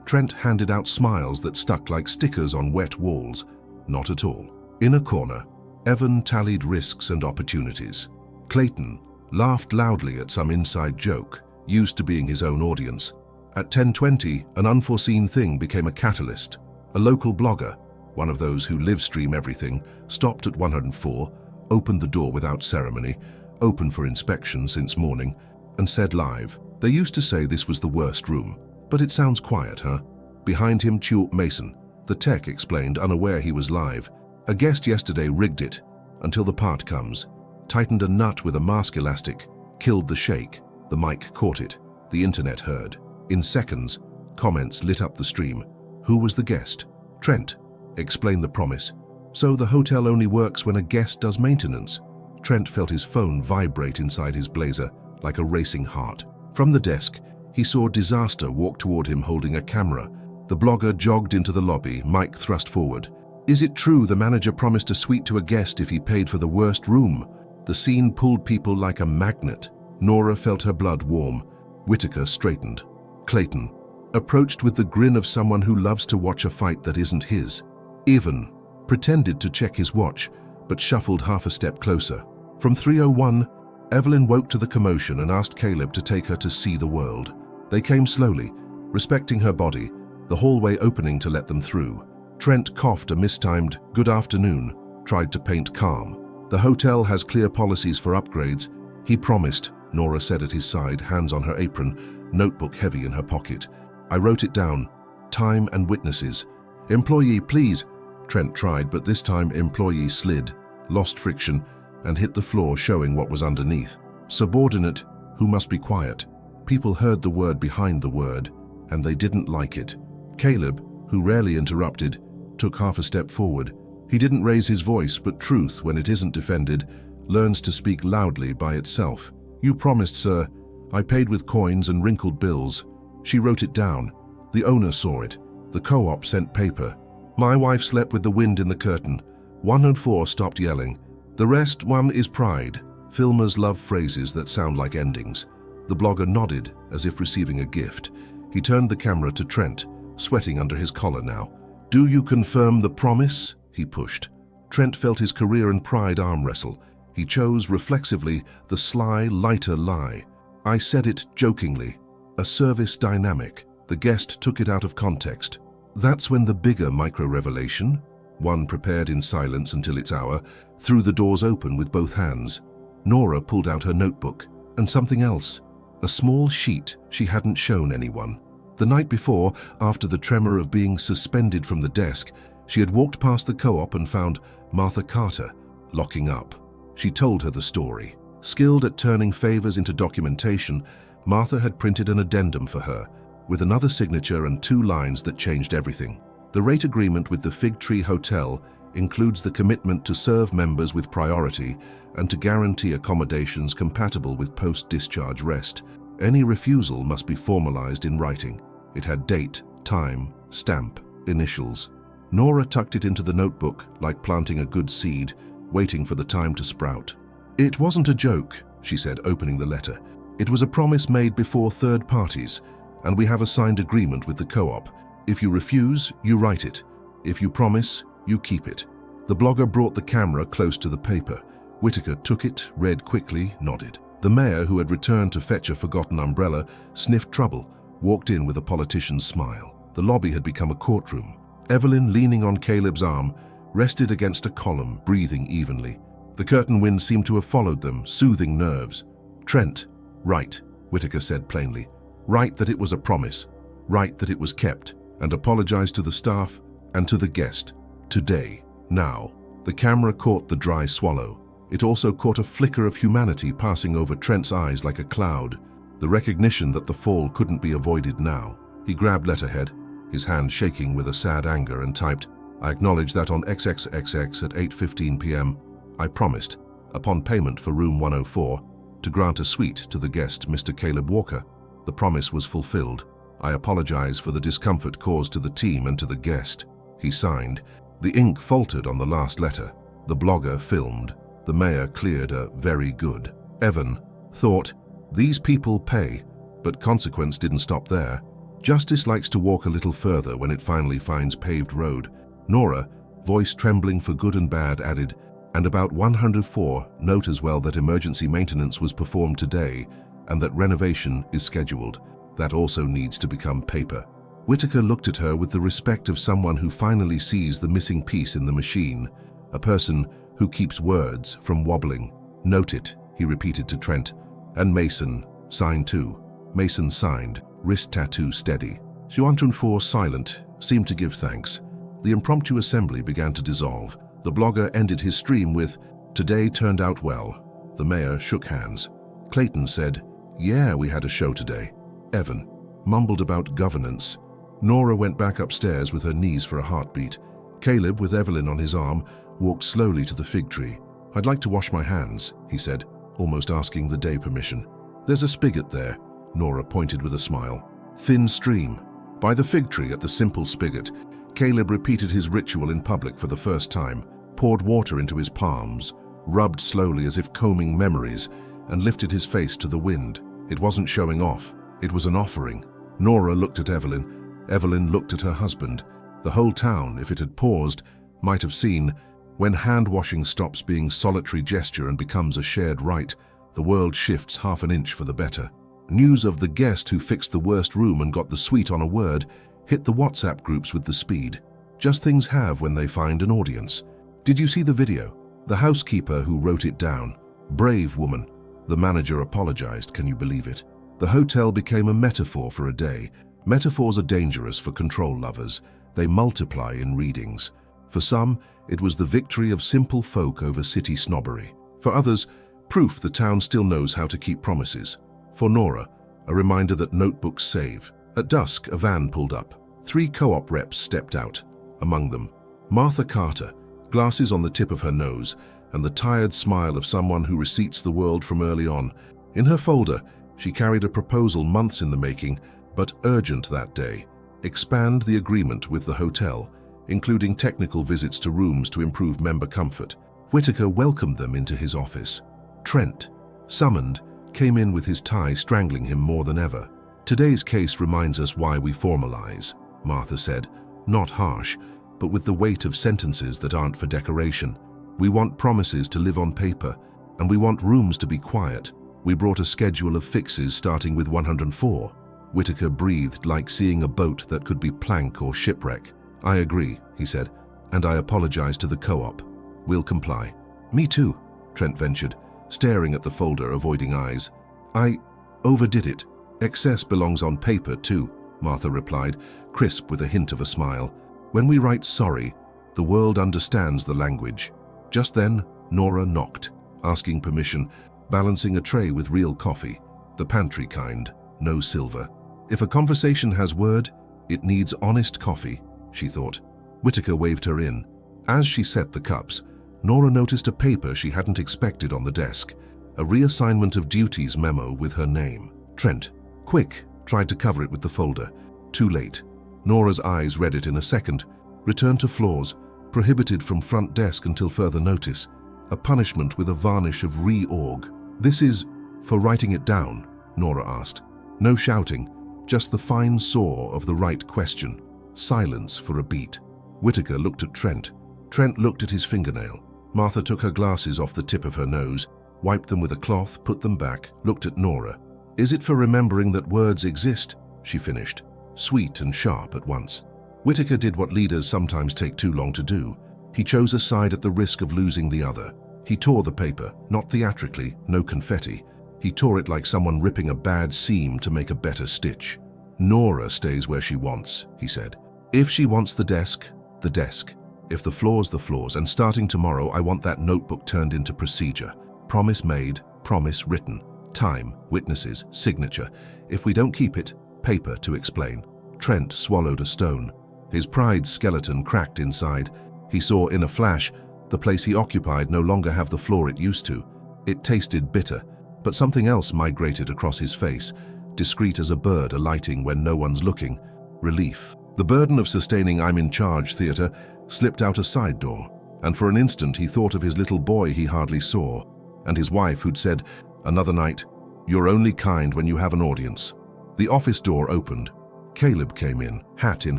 Trent handed out smiles that stuck like stickers on wet walls. Not at all. In a corner, Evan tallied risks and opportunities. Clayton laughed loudly at some inside joke, used to being his own audience. At 10:20, an unforeseen thing became a catalyst. A local blogger, one of those who live stream everything, stopped at 104, opened the door without ceremony, open for inspection since morning, and said live, "They used to say this was the worst room, but it sounds quiet, huh?" Behind him, Stuart Mason, the tech, explained, unaware he was live. "A guest yesterday rigged it until the part comes, tightened a nut with a mask elastic, killed the shake. The mic caught it. The internet heard. In seconds, comments lit up the stream. Who was the guest? Trent. Explain the promise. So the hotel only works when a guest does maintenance." Trent felt his phone vibrate inside his blazer like a racing heart. From the desk, he saw Disaster walk toward him holding a camera. The blogger jogged into the lobby, mic thrust forward. "Is it true the manager promised a suite to a guest if he paid for the worst room?" The scene pulled people like a magnet. Nora felt her blood warm. Whitaker straightened. Clayton approached with the grin of someone who loves to watch a fight that isn't his. Evan pretended to check his watch, but shuffled half a step closer. From 301, Evelyn woke to the commotion and asked Caleb to take her to see the world. They came slowly, respecting her body, the hallway opening to let them through. Trent coughed a mistimed "good afternoon," tried to paint calm. "The hotel has clear policies for upgrades," he promised, Nora said at his side, hands on her apron, notebook heavy in her pocket. "I wrote it down. Time and witnesses." "Employee, please." Trent tried, but this time employee slid, lost friction, and hit the floor, showing what was underneath. Subordinate, who must be quiet. People heard the word behind the word, and they didn't like it. Caleb, who rarely interrupted, took half a step forward. He didn't raise his voice, but truth, when it isn't defended, learns to speak loudly by itself. You promised, sir. I paid with coins and wrinkled bills. She wrote it down. The owner saw it. The co-op sent paper. My wife slept with the wind in the curtain. 104 stopped yelling. The rest, one is pride. Filmers love phrases that sound like endings. The blogger nodded, as if receiving a gift. He turned the camera to Trent, sweating under his collar now. Do you confirm the promise? He pushed. Trent felt his career and pride arm wrestle. He chose reflexively the sly, lighter lie. I said it jokingly. A service dynamic. The guest took it out of context. That's when the bigger micro-revelation, one prepared in silence until its hour, threw the doors open with both hands. Nora pulled out her notebook, and something else. A small sheet she hadn't shown anyone. The night before, after the tremor of being suspended from the desk, she had walked past the co-op and found Martha Carter locking up. She told her the story. Skilled at turning favors into documentation, Martha had printed an addendum for her, with another signature and 2 lines that changed everything. The rate agreement with the Fig Tree Hotel includes the commitment to serve members with priority and to guarantee accommodations compatible with post-discharge rest. Any refusal must be formalized in writing. It had date, time, stamp, initials. Nora tucked it into the notebook like planting a good seed, waiting for the time to sprout. It wasn't a joke, she said, opening the letter. It was a promise made before third parties, and we have a signed agreement with the co-op. If you refuse, you write it. If you promise, you keep it. The blogger brought the camera close to the paper. Whitaker took it, read quickly, nodded. The mayor, who had returned to fetch a forgotten umbrella, sniffed trouble, walked in with a politician's smile. The lobby had become a courtroom. Evelyn, leaning on Caleb's arm, rested against a column, breathing evenly. The curtain wind seemed to have followed them, soothing nerves. Trent, write, Whitaker said plainly. Write that it was a promise. Write that it was kept, and apologize to the staff and to the guest. Today, now. The camera caught the dry swallow. It also caught a flicker of humanity passing over Trent's eyes like a cloud, the recognition that the fall couldn't be avoided now. He grabbed letterhead, his hand shaking with a sad anger, and typed, I acknowledge that on XXXX at 8:15 p.m. I promised, upon payment for room 104, to grant a suite to the guest, Mr. Caleb Walker. The promise was fulfilled. I apologize for the discomfort caused to the team and to the guest. He signed. The ink faltered on the last letter. The blogger filmed. The mayor cleared a very good. Evan thought, these people pay, but consequence didn't stop there. Justice likes to walk a little further when it finally finds paved road. Nora, voice trembling for good and bad, added, and about 104, note as well that emergency maintenance was performed today and that renovation is scheduled. That also needs to become paper. Whitaker looked at her with the respect of someone who finally sees the missing piece in the machine, a person who keeps words from wobbling. Note it, he repeated to Trent. And Mason, sign too. Mason signed, wrist tattoo steady. 104 silent, seemed to give thanks. The impromptu assembly began to dissolve. The blogger ended his stream with, today turned out well. The mayor shook hands. Clayton said, yeah, we had a show today. Evan mumbled about governance. Nora went back upstairs with her knees for a heartbeat. Caleb, with Evelyn on his arm, walked slowly to the fig tree. I'd like to wash my hands, he said, almost asking the day permission. There's a spigot there, Nora pointed with a smile. Thin stream. By the fig tree at the simple spigot, Caleb repeated his ritual in public for the first time, poured water into his palms, rubbed slowly as if combing memories, and lifted his face to the wind. It wasn't showing off. It was an offering. Nora looked at Evelyn. Evelyn looked at her husband. The whole town, if it had paused, might have seen, when hand-washing stops being solitary gesture and becomes a shared rite, the world shifts half an inch for the better. News of the guest who fixed the worst room and got the suite on a word hit the WhatsApp groups with the speed. Just things have when they find an audience. Did you see the video? The housekeeper who wrote it down. Brave woman. The manager apologized, can you believe it? The hotel became a metaphor for a day. Metaphors are dangerous for control lovers. They multiply in readings. For some, it was the victory of simple folk over city snobbery. For others, proof the town still knows how to keep promises. For Nora, a reminder that notebooks save. At dusk, a van pulled up. 3 co-op reps stepped out. Among them, Martha Carter, glasses on the tip of her nose, and the tired smile of someone who receipts the world from early on. In her folder, she carried a proposal months in the making, but urgent that day. Expand the agreement with the hotel, including technical visits to rooms to improve member comfort. Whitaker welcomed them into his office. Trent, summoned, came in with his tie strangling him more than ever. Today's case reminds us why we formalize, Martha said, not harsh, but with the weight of sentences that aren't for decoration. We want promises to live on paper, and we want rooms to be quiet. We brought a schedule of fixes starting with 104. Whitaker breathed like seeing a boat that could be plank or shipwreck. I agree, he said, and I apologize to the co-op. We'll comply. Me too, Trent ventured, staring at the folder, avoiding eyes. I overdid it. Excess belongs on paper too, Martha replied, crisp with a hint of a smile. When we write sorry, the world understands the language. Just then, Nora knocked, asking permission, balancing a tray with real coffee, the pantry kind, no silver. If a conversation has word, it needs honest coffee, she thought. Whitaker waved her in. As she set the cups, Nora noticed a paper she hadn't expected on the desk, a reassignment of duties memo with her name. Trent, quick, tried to cover it with the folder. Too late. Nora's eyes read it in a second. Return to floors, prohibited from front desk until further notice. A punishment with a varnish of reorg. This is for writing it down, Nora asked. No shouting, just the fine saw of the right question. Silence for a beat. Whitaker looked at Trent. Trent looked at his fingernail. Martha took her glasses off the tip of her nose, wiped them with a cloth, put them back, looked at Nora. Is it for remembering that words exist? She finished, sweet and sharp at once. Whitaker did what leaders sometimes take too long to do. He chose a side at the risk of losing the other. He tore the paper, not theatrically, no confetti. He tore it like someone ripping a bad seam to make a better stitch. Nora stays where she wants, he said. If she wants the desk, the desk. If the floor's the floors, and starting tomorrow, I want that notebook turned into procedure. Promise made, promise written. Time, witnesses, signature. If we don't keep it, paper to explain. Trent swallowed a stone. His pride's skeleton cracked inside. He saw in a flash the place he occupied no longer have the floor it used to. It tasted bitter, but something else migrated across his face, discreet as a bird alighting when no one's looking. Relief. The burden of sustaining I'm in charge theater slipped out a side door, and for an instant he thought of his little boy he hardly saw, and his wife who'd said, another night, you're only kind when you have an audience. The office door opened. Caleb came in, hat in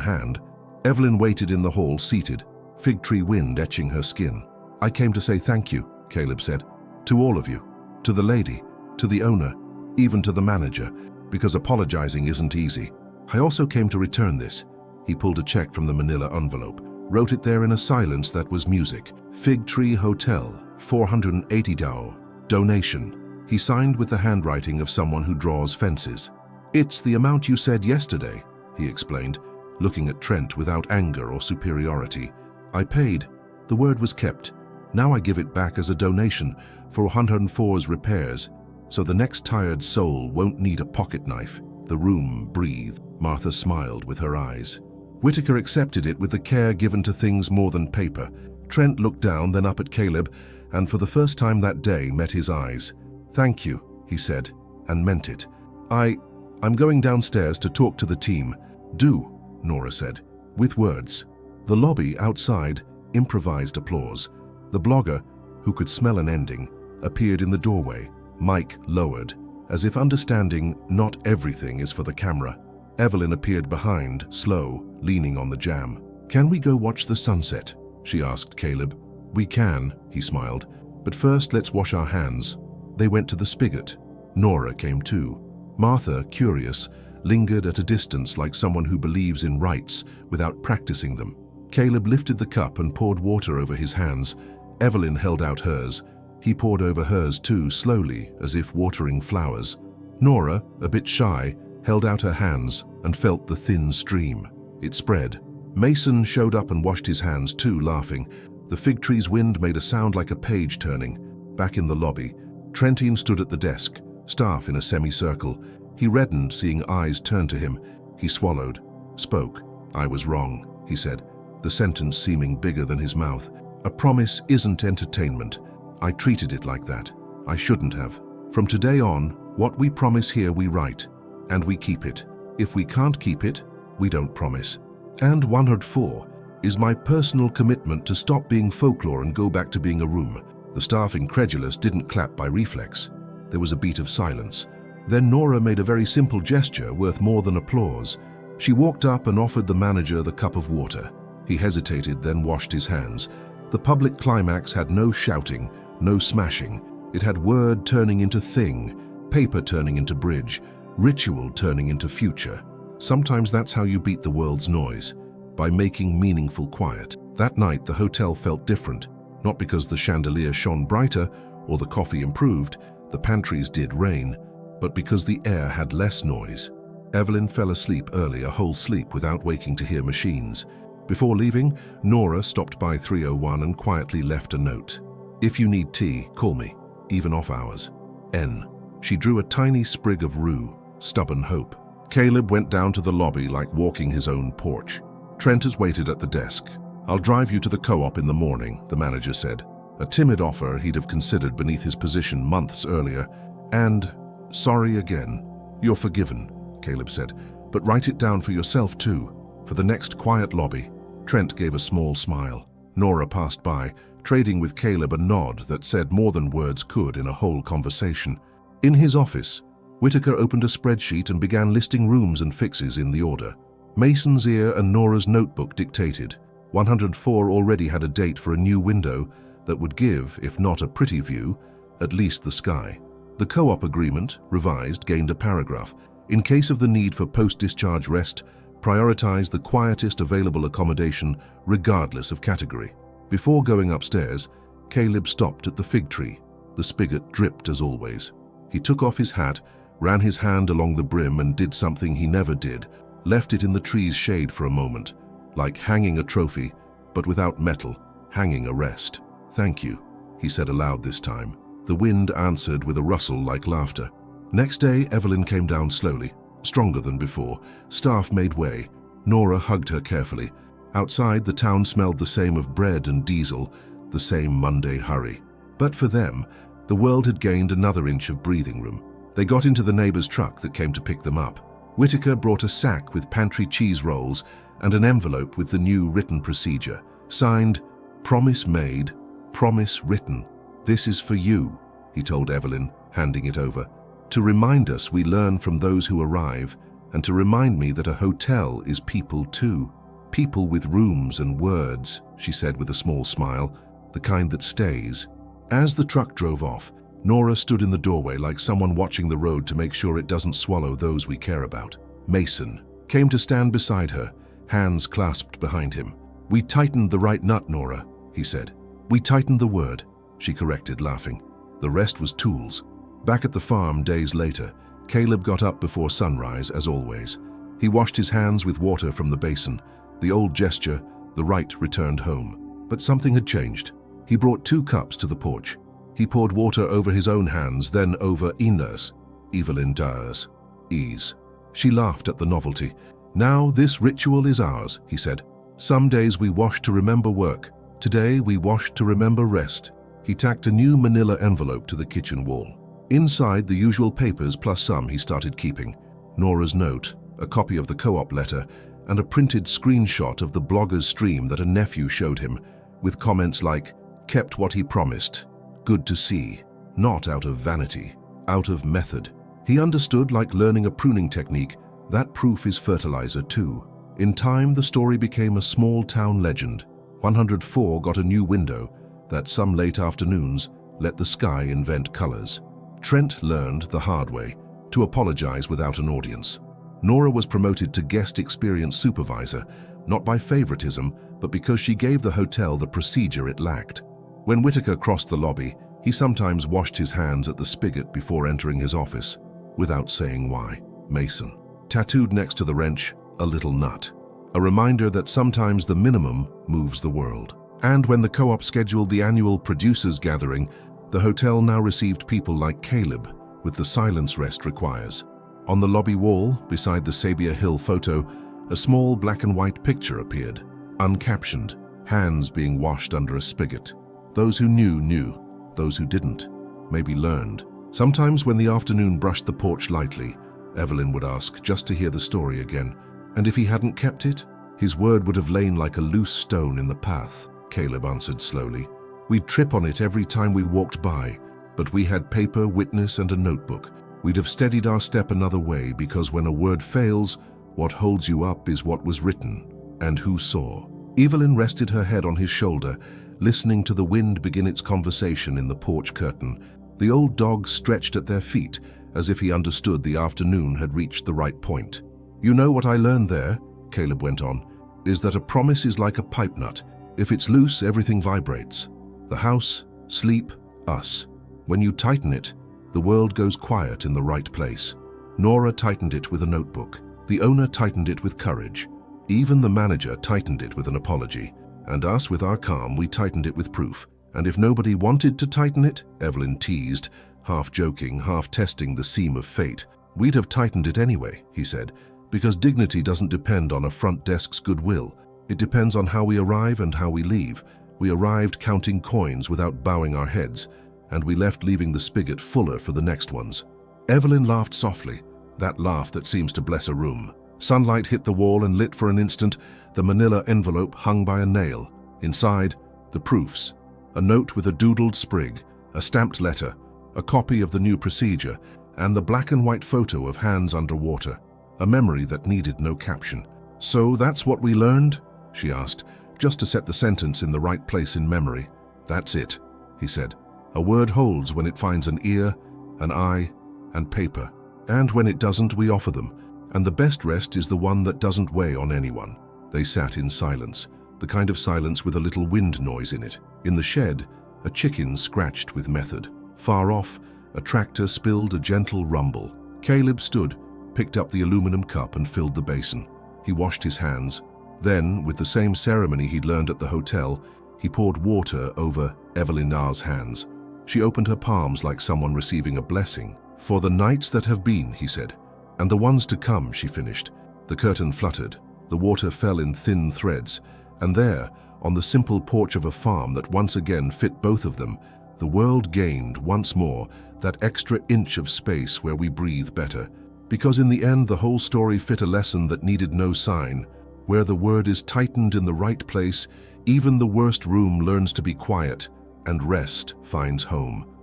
hand. Evelyn waited in the hall, seated, fig tree wind etching her skin. I came to say thank you, Caleb said, to all of you, to the lady, to the owner, even to the manager, because apologizing isn't easy. I also came to return this. He pulled a check from the manila envelope, wrote it there in a silence that was music. Fig Tree Hotel, $480, donation. He signed with the handwriting of someone who draws fences. It's the amount you said yesterday, he explained, looking at Trent without anger or superiority. I paid. The word was kept. Now I give it back as a donation for 104's repairs, so the next tired soul won't need a pocket knife. The room breathed. Martha smiled with her eyes. Whitaker accepted it with the care given to things more than paper. Trent looked down, then up at Caleb, and for the first time that day met his eyes. Thank you, he said, and meant it. I'm going downstairs to talk to the team. Do, Nora said, with words. The lobby outside improvised applause. The blogger, who could smell an ending, appeared in the doorway, mic lowered, as if understanding not everything is for the camera. Evelyn appeared behind, slow, leaning on the jamb. Can we go watch the sunset? She asked Caleb. We can, he smiled, but first let's wash our hands. They went to the spigot. Nora came too. Martha, curious, lingered at a distance like someone who believes in rites without practicing them. Caleb lifted the cup and poured water over his hands. Evelyn held out hers. He poured over hers too, slowly, as if watering flowers. Nora, a bit shy, held out her hands and felt the thin stream. It spread. Mason showed up and washed his hands too, laughing. The fig tree's wind made a sound like a page turning. Back in the lobby, Trentin stood at the desk, staff in a semicircle. He reddened, seeing eyes turn to him. He swallowed, spoke. "I was wrong," he said, the sentence seeming bigger than his mouth. "A promise isn't entertainment. I treated it like that. I shouldn't have. From today on, what we promise here we write, and we keep it. If we can't keep it, we don't promise. And 104 is my personal commitment to stop being folklore and go back to being a room." The staff, incredulous, didn't clap by reflex. There was a beat of silence. Then Nora made a very simple gesture worth more than applause. She walked up and offered the manager the cup of water. He hesitated, then washed his hands. The public climax had no shouting, no smashing. It had word turning into thing, paper turning into bridge, ritual turning into future. Sometimes that's how you beat the world's noise, by making meaningful quiet. That night the hotel felt different, not because the chandelier shone brighter or the coffee improved, the pantries did rain, but because the air had less noise. Evelyn fell asleep early, a whole sleep without waking to hear machines. Before leaving, Nora stopped by 301 and quietly left a note. "If you need tea, call me, even off hours. N." She drew a tiny sprig of rue, stubborn hope. Caleb went down to the lobby like walking his own porch. Trent has waited at the desk. "I'll drive you to the co-op in the morning," the manager said. A timid offer he'd have considered beneath his position months earlier. "And sorry again." "You're forgiven," Caleb said, "but write it down for yourself too, for the next quiet lobby." Trent gave a small smile. Nora passed by, trading with Caleb a nod that said more than words could in a whole conversation. In his office, Whitaker opened a spreadsheet and began listing rooms and fixes in the order. Mason's ear and Nora's notebook dictated. 104 already had a date for a new window that would give, if not a pretty view, at least the sky. The co-op agreement, revised, gained a paragraph. In case of the need for post-discharge rest, prioritize the quietest available accommodation regardless of category. Before going upstairs, Caleb stopped at the fig tree. The spigot dripped as always. He took off his hat, ran his hand along the brim and did something he never did, left it in the tree's shade for a moment, like hanging a trophy, but without metal, hanging a rest. "Thank you," he said aloud this time. The wind answered with a rustle like laughter. Next day, Evelyn came down slowly, stronger than before. Staff made way. Nora hugged her carefully. Outside, the town smelled the same of bread and diesel, the same Monday hurry. But for them, the world had gained another inch of breathing room. They got into the neighbor's truck that came to pick them up. Whitaker brought a sack with pantry cheese rolls and an envelope with the new written procedure, signed, "Promise made, promise written. This is for you," he told Evelyn, handing it over. "To remind us we learn from those who arrive, and to remind me that a hotel is people too. People with rooms and words," she said with a small smile, "the kind that stays." As the truck drove off, Nora stood in the doorway like someone watching the road to make sure it doesn't swallow those we care about. Mason came to stand beside her, hands clasped behind him. "We tightened the right nut, Nora," he said. "We tightened the word," she corrected, laughing. The rest was tools. Back at the farm days later, Caleb got up before sunrise, as always. He washed his hands with water from the basin. The old gesture, the rite returned home. But something had changed. He brought 2 cups to the porch. He poured water over his own hands, then over Ina's, Evelyn Dyer's, E's. She laughed at the novelty. "Now this ritual is ours," he said. "Some days we wash to remember work. Today we wash to remember rest." He tacked a new manila envelope to the kitchen wall. Inside, the usual papers plus some he started keeping. Nora's note, a copy of the co-op letter, and a printed screenshot of the blogger's stream that a nephew showed him, with comments like, "Kept what he promised. Good to see." Not out of vanity, out of method. He understood, like learning a pruning technique, that proof is fertilizer too. In time, the story became a small town legend. 104 got a new window that some late afternoons let the sky invent colors. Trent learned the hard way, to apologize without an audience. Nora was promoted to guest experience supervisor, not by favoritism, but because she gave the hotel the procedure it lacked. When Whitaker crossed the lobby, he sometimes washed his hands at the spigot before entering his office, without saying why. Mason. Tattooed next to the wrench, a little nut. A reminder that sometimes the minimum moves the world. And when the co-op scheduled the annual producers gathering, The hotel now received people like Caleb, with the silence rest requires. On the lobby wall, beside the Sabia Hill photo, a small black and white picture appeared, uncaptioned, hands being washed under a spigot. Those who knew, knew. Those who didn't, maybe learned. Sometimes when the afternoon brushed the porch lightly, Evelyn would ask just to hear the story again. And if he hadn't kept it, his word would have lain like a loose stone in the path, Caleb answered slowly. We'd trip on it every time we walked by, but we had paper, witness, and a notebook. We'd have steadied our step another way, because when a word fails, what holds you up is what was written, and who saw. Evelyn rested her head on his shoulder, listening to the wind begin its conversation in the porch curtain. The old dog stretched at their feet, as if he understood the afternoon had reached the right point. You know what I learned there, Caleb went on, is that a promise is like a pipe nut. If it's loose, everything vibrates. The house, sleep, us. When you tighten it, the world goes quiet in the right place. Nora tightened it with a notebook. The owner tightened it with courage. Even the manager tightened it with an apology. And us, with our calm, we tightened it with proof. And if nobody wanted to tighten it, Evelyn teased, half joking, half testing the seam of fate, we'd have tightened it anyway, he said, because dignity doesn't depend on a front desk's goodwill. It depends on how we arrive and how we leave. We arrived counting coins without bowing our heads, and we left leaving the spigot fuller for the next ones. Evelyn laughed softly, that laugh that seems to bless a room. Sunlight hit the wall and lit for an instant the manila envelope hung by a nail. Inside, the proofs. A note with a doodled sprig, a stamped letter, a copy of the new procedure, and the black and white photo of hands underwater. A memory that needed no caption. So that's what we learned? She asked, just to set the sentence in the right place in memory. That's it, he said. A word holds when it finds an ear, an eye, and paper. And when it doesn't, we offer them. And the best rest is the one that doesn't weigh on anyone. They sat in silence, the kind of silence with a little wind noise in it. In the shed, a chicken scratched with method. Far off, a tractor spilled a gentle rumble. Caleb stood, picked up the aluminum cup and filled the basin. He washed his hands. Then, with the same ceremony he'd learned at the hotel, he poured water over Evelyn R's hands. She opened her palms like someone receiving a blessing. For the nights that have been, he said, and the ones to come, she finished. The curtain fluttered. The water fell in thin threads. And there, on the simple porch of a farm that once again fit both of them, the world gained, once more, that extra inch of space where we breathe better. Because in the end, the whole story fit a lesson that needed no sign. Where the word is tightened in the right place, even the worst room learns to be quiet, and rest finds home.